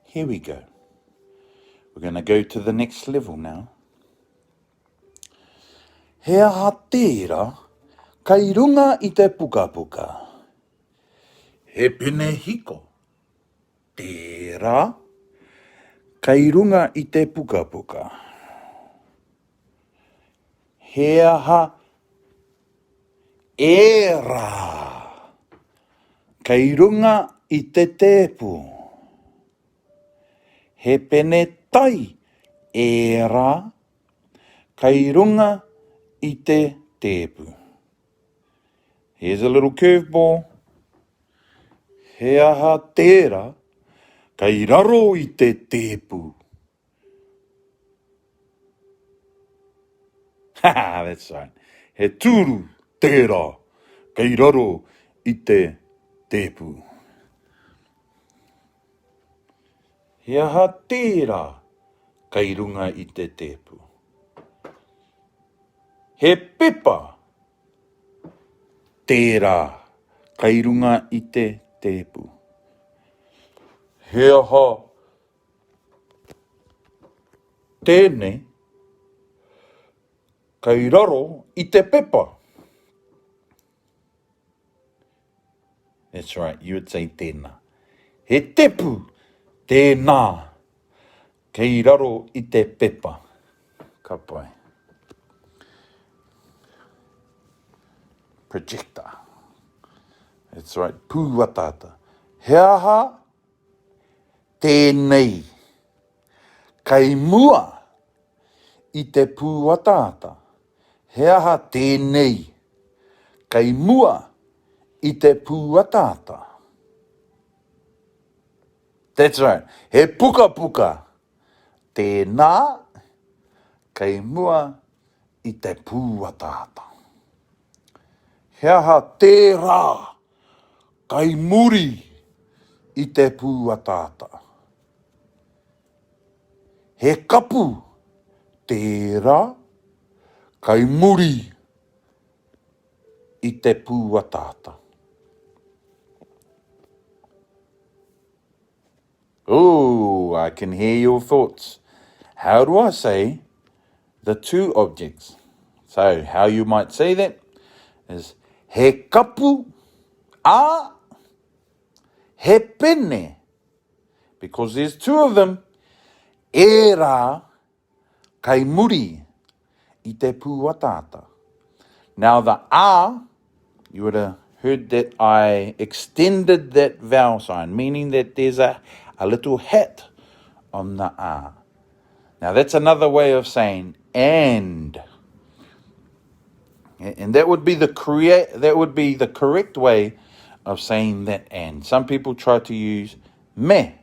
Speaker 1: Here we go. We're going to go to the next level now. He aha tērā, kai runga I te puka puka. He pene hiko. Tērā, kai runga I te puka puka. He aha ērā, kai runga I te tēpu. He pene tai ērā, kai runga I te tēpu. Here's a little curveball. He aha tērā, kai raro I te tēpu. Haha, that's right. He tūru tērā, kai raro I te tēpu. He aha tērā, kai runga I te tēpu. He pepa tērā, kai runga I te tēpu. He aha tēnei, kai raro I te pepa. That's right, you would say tēnā. He tepu tēnā, kai raro I te pepa. Ka pai. Projector. That's right, pūwatata. He aha tēnei, kai mua I te pūwatata. He aha tēnei, kai mua I te pūwatata. That's right. He puka puka. Tēnā, kai mua I te pūwatata. He aha tērā, kai muri I te pūwatata. he kapu, tērā, kai muri, I te pūatata. Oh, I can hear your thoughts. How do I say the two objects? So, how you might say that is he kapu a he pene. Because there's two of them. E rā kai muri I te pūatata. Now the a, you would have heard that I extended that vowel sign, meaning that there's a little hat on the a. Now that's another way of saying and. And that would be the correct way of saying that and. Some people try to use me.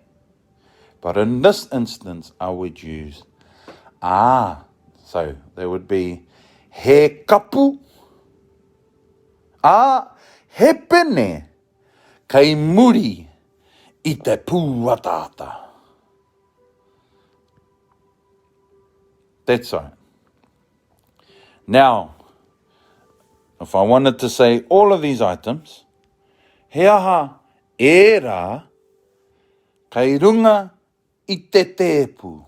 Speaker 1: But in this instance, I would use a. So there would be he kapu a he pene kai muri I te pūatata. That's right. Now, if I wanted to say all of these items, he aha e rā kai runga I te tēpu.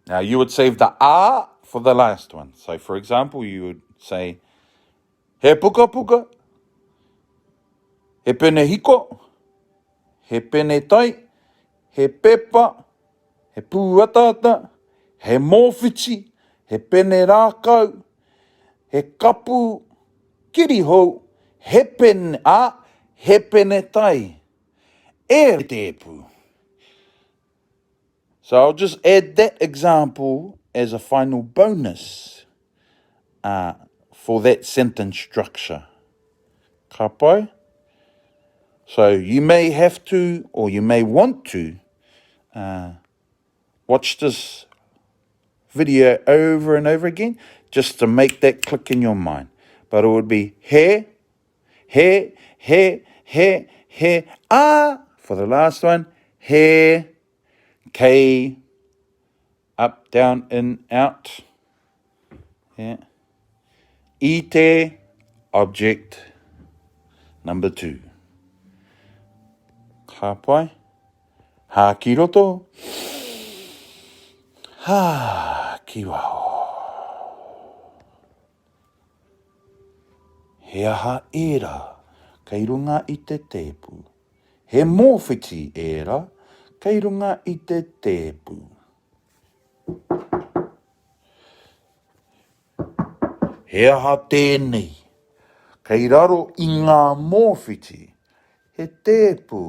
Speaker 1: Now, you would save the a for the last one. So, for example, you would say, he puka puka, he pene hiko, he pene tai, he pepa, he pūatata, he mōwhiti, he pene rākau, he kapu, kirihou, he pene tai, e tēpu. So I'll just add that example as a final bonus for that sentence structure. Ka pai? So you may have to, or you may want to, watch this video over and over again just to make that click in your mind. But it would be he, for the last one, he, K, up, down, in, out. Yeah. Ite, object, number 2. Ka pai? Ha ki roto. Ha ki waho. He aha era, kei runga I te tēpu. He mōwhiti era, kei runga I te tēpu. He aha tēnei, kei raro I ngā mōwhiti. He tēpu,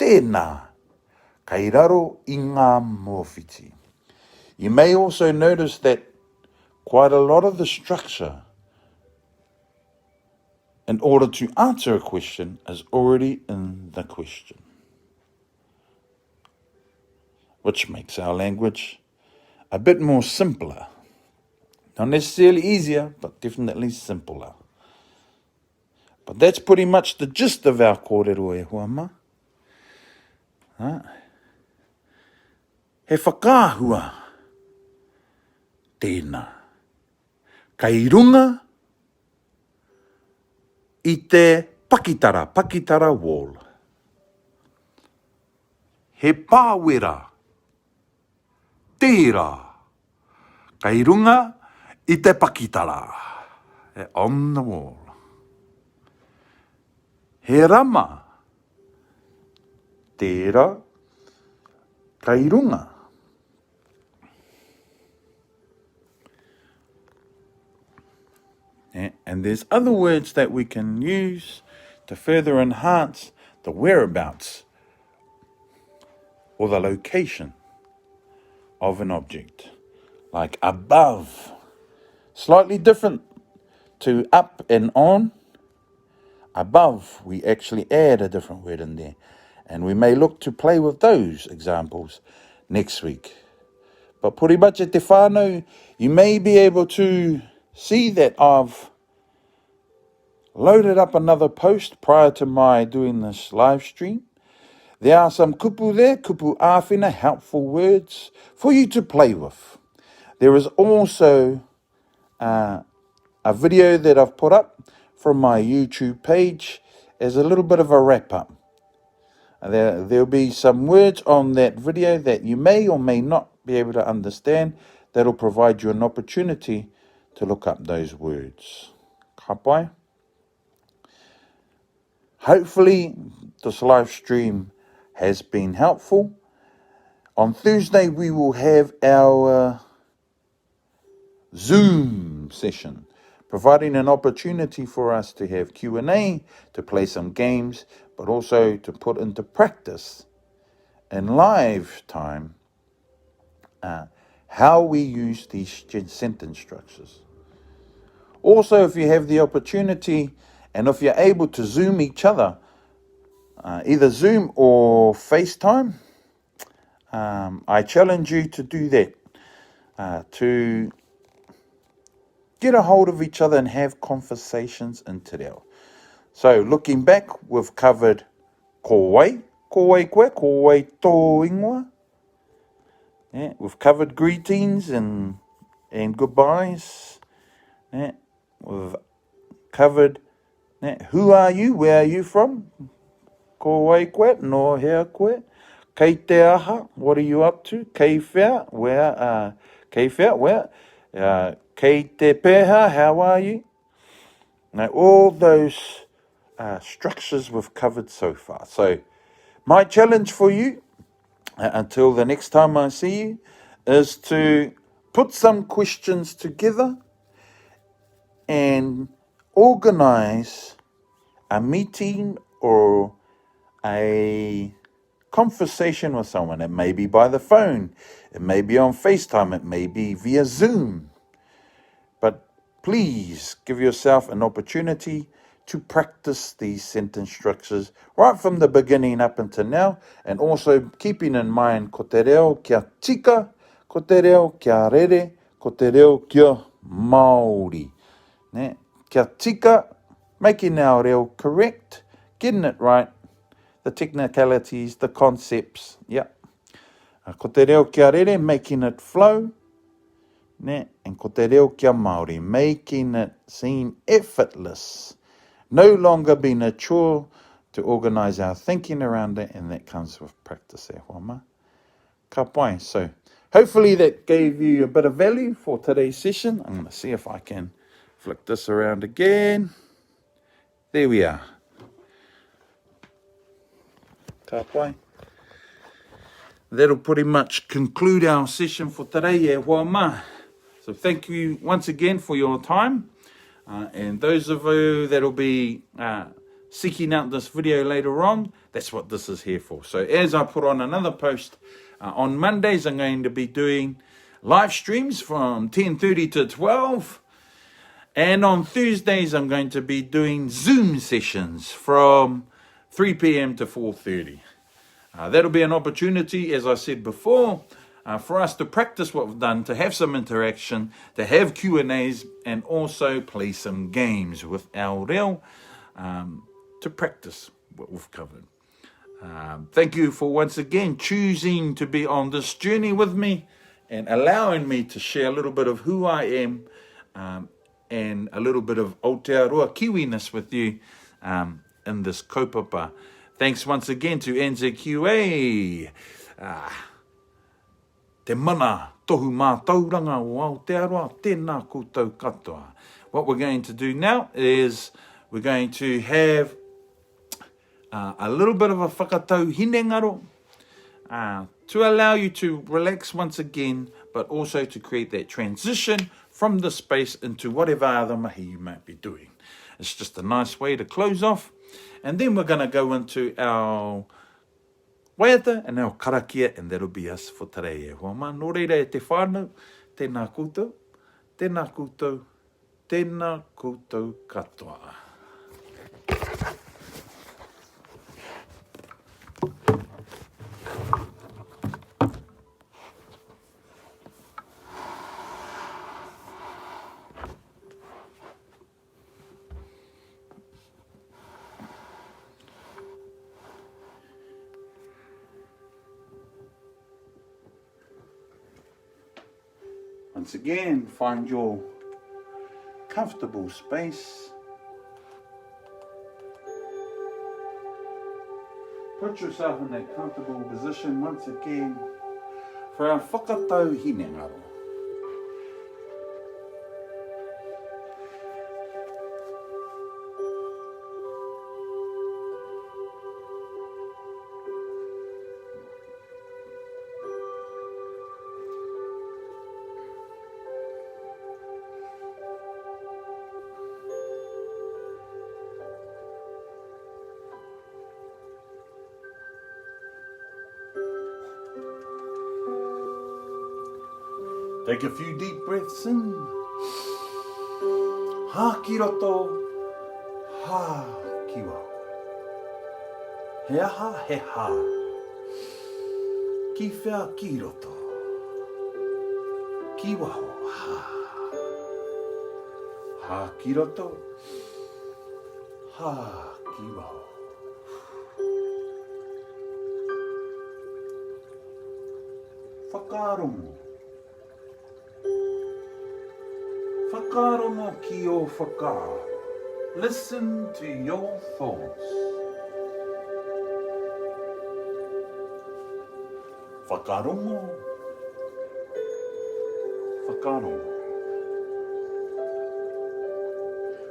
Speaker 1: tēnā, kei raro I ngā mōwhiti. You may also notice that quite a lot of the structure in order to answer a question is already in the question, which makes our language a bit more simpler. Not necessarily easier, but definitely simpler. But that's pretty much the gist of our kōrero e huama. He whakāhua tēnā. Kei runga I te pakitara wall. He pāwera, tērā, kei runga I te pakitara, on the wall. He rama, tērā, kei runga. And there's other words that we can use to further enhance the whereabouts or the location of an object, like above. Slightly different to up and on. Above, we actually add a different word in there. And we may look to play with those examples next week. But pretty much at te whānau, you may be able to see that I've loaded up another post prior to my doing this live stream There are some kupu there, kupu āwhina, helpful words for you to play with. There is also a video that I've put up from my YouTube page as a little bit of a wrap-up. There'll be some words on that video that you may or may not be able to understand. That'll provide you an opportunity to look up those words. Ka pai. Hopefully this live stream has been helpful. On Thursday we will have our Zoom session, providing an opportunity for us to have Q&A, to play some games, but also to put into practice in live time how we use these sentence structures. Also, if you have the opportunity and if you're able to Zoom each other, either Zoom or FaceTime, I challenge you to do that, to get a hold of each other and have conversations in te reo. So, looking back, we've covered ko wai koe, ko wai tō ingoa. Yeah, we've covered greetings and goodbyes. Yeah, we've covered who are you, where are you from? Ko wai koe, no hea koe. Kei te aha, what are you up to? Kei whea, where, kei te peha, how are you? Now, all those structures we've covered so far. So, my challenge for you, until the next time I see you, is to put some questions together and organize a meeting or a conversation with someone. It may be by the phone, it may be on FaceTime, it may be via Zoom. But please give yourself an opportunity to practice these sentence structures right from the beginning up until now, and also keeping in mind ko te reo kia tika, ko te reo kia rere, ko te reo kia Māori. Kia tika, making our reo correct, getting it right, the technicalities, the concepts, ko te reo kia rere, making it flow, and ko te reo kia Māori, making it seem effortless. No longer being a chore to organize our thinking around it, and that comes with practice. Ka pai. So, hopefully that gave you a bit of value for today's session. I'm going to see if I can flick this around again. There we are. Ka pai. That'll pretty much conclude our session for today. So thank you once again for your time. And those of you that will be seeking out this video later on, that's what this is here for. So as I put on another post, on Mondays I'm going to be doing live streams from 10:30 to 12. And on Thursdays I'm going to be doing Zoom sessions from 3 p.m. to 4:30. That'll be an opportunity, as I said before, for us to practice what we've done, to have some interaction, to have Q&As, and also play some games with our reo to practice what we've covered. Thank you for once again choosing to be on this journey with me and allowing me to share a little bit of who I am and a little bit of Aotearoa Kiwiness with you in this kaupapa. Thanks once again to NZQA. Te mana tohu mā tauranga o Aotearoa, tēnā koutou katoa. What we're going to do now is we're going to have a little bit of a whakatau hinengaro to allow you to relax once again, but also to create that transition from the space into whatever other mahi you might be doing. It's just a nice way to close off. And then we're going to go into our waiata and our karakia, and that'll be us for today. Nō reira e te whānau, tēnā koutou, tēnā koutou, tēnā koutou katoa. Once again, find your comfortable space. Put yourself in that comfortable position once again for our whakatau hinengaro. Take a few deep breaths in. Ha ki roto, ha ki wa. He aha he ha. Ki whea ki roto. Ki waho ha. Ha ki roto, ha ki waho. Whakarongo. Whakarongo ki o whakaro. Listen to your thoughts. Whakarongo. Whakarongo.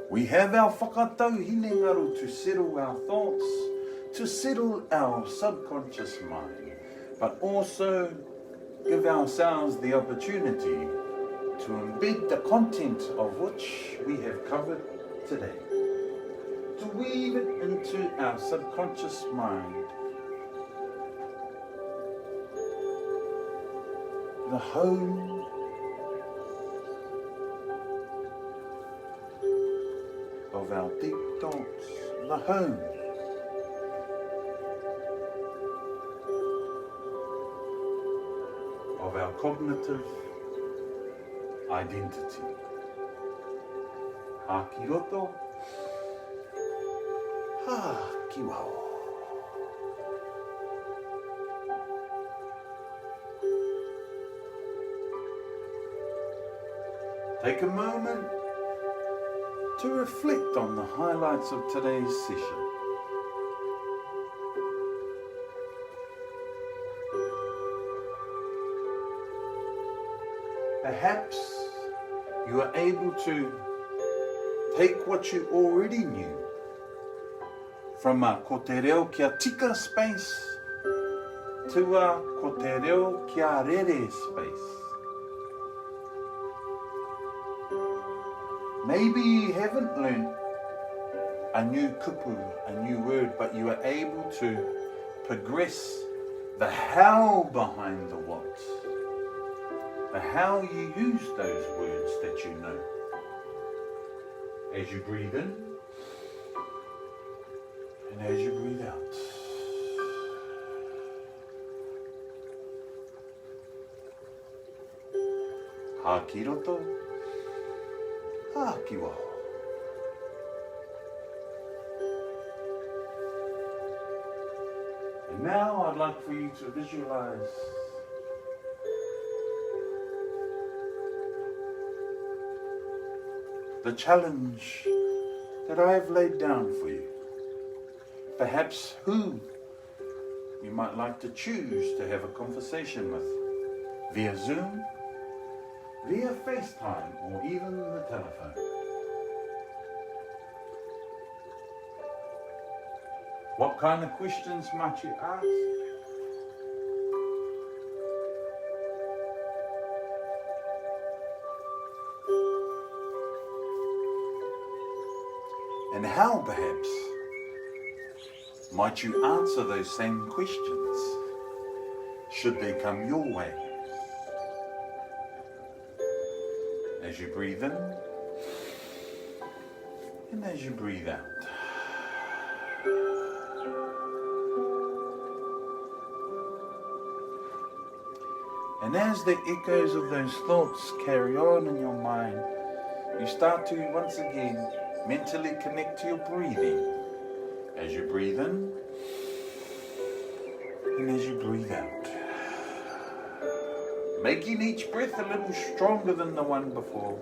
Speaker 1: We have our whakatau hinengaro to settle our thoughts, to settle our subconscious mind, but also give ourselves the opportunity to embed the content of which we have covered today, to weave it into our subconscious mind, the home of our deep thoughts, the home of our cognitive identity. Ha ki roto, ha ki waho. Take a moment to reflect on the highlights of today's session. Perhaps you are able to take what you already knew from a ko te reo kia tika space to a ko te reo kia rere space. Maybe you haven't learned a new kupu, a new word, but you are able to progress the how behind the what. The how you use those words that you know. As you breathe in and as you breathe out. Ha ki roto, ha ki waho. And now I'd like for you to visualize the challenge that I have laid down for you. Perhaps who you might like to choose to have a conversation with via Zoom, via FaceTime, or even the telephone. What kind of questions might you ask? And how, perhaps, might you answer those same questions, should they come your way? As you breathe in, and as you breathe out. And as the echoes of those thoughts carry on in your mind, you start to once again mentally connect to your breathing as you breathe in and as you breathe out. making each breath a little stronger than the one before.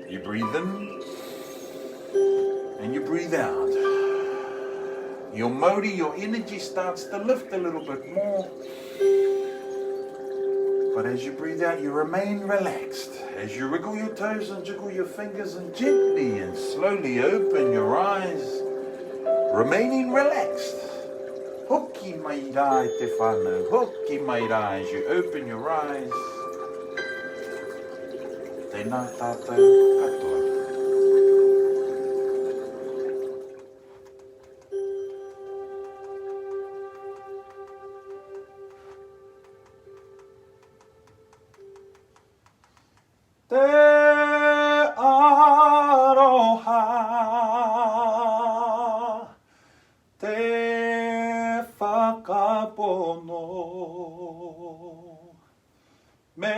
Speaker 1: You breathe in and you breathe out. Your mauri, your energy starts to lift a little bit more. But as you breathe out, you remain relaxed. As you wriggle your toes and jiggle your fingers and gently and slowly open your eyes, remaining relaxed. Hoki mai rai te whānau, hoki mai rai as you open your eyes. Tēnā tātou katoa. Te aroha, te whakapono, me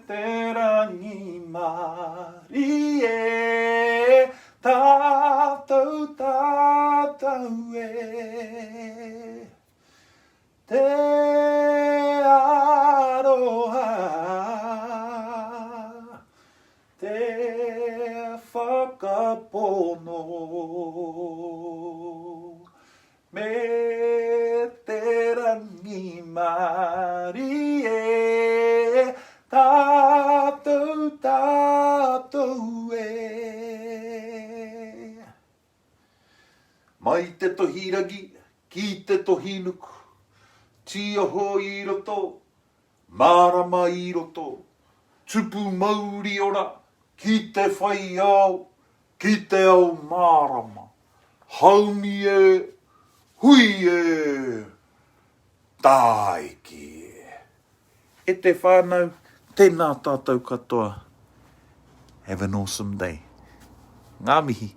Speaker 1: te rangi mari e, tātou tātou e. Te aroha, te whakapono, me te rangi mari e, tātou tātou e. Mai te tohiragi, ki te tohinuku, tioho i roto, marama i roto, tupu mauri ora, ki te whai au, ki te au marama. Haumi e, hui e, taiki e. E te whānau, tēnā tātou katoa. Have an awesome day. Ngā mihi.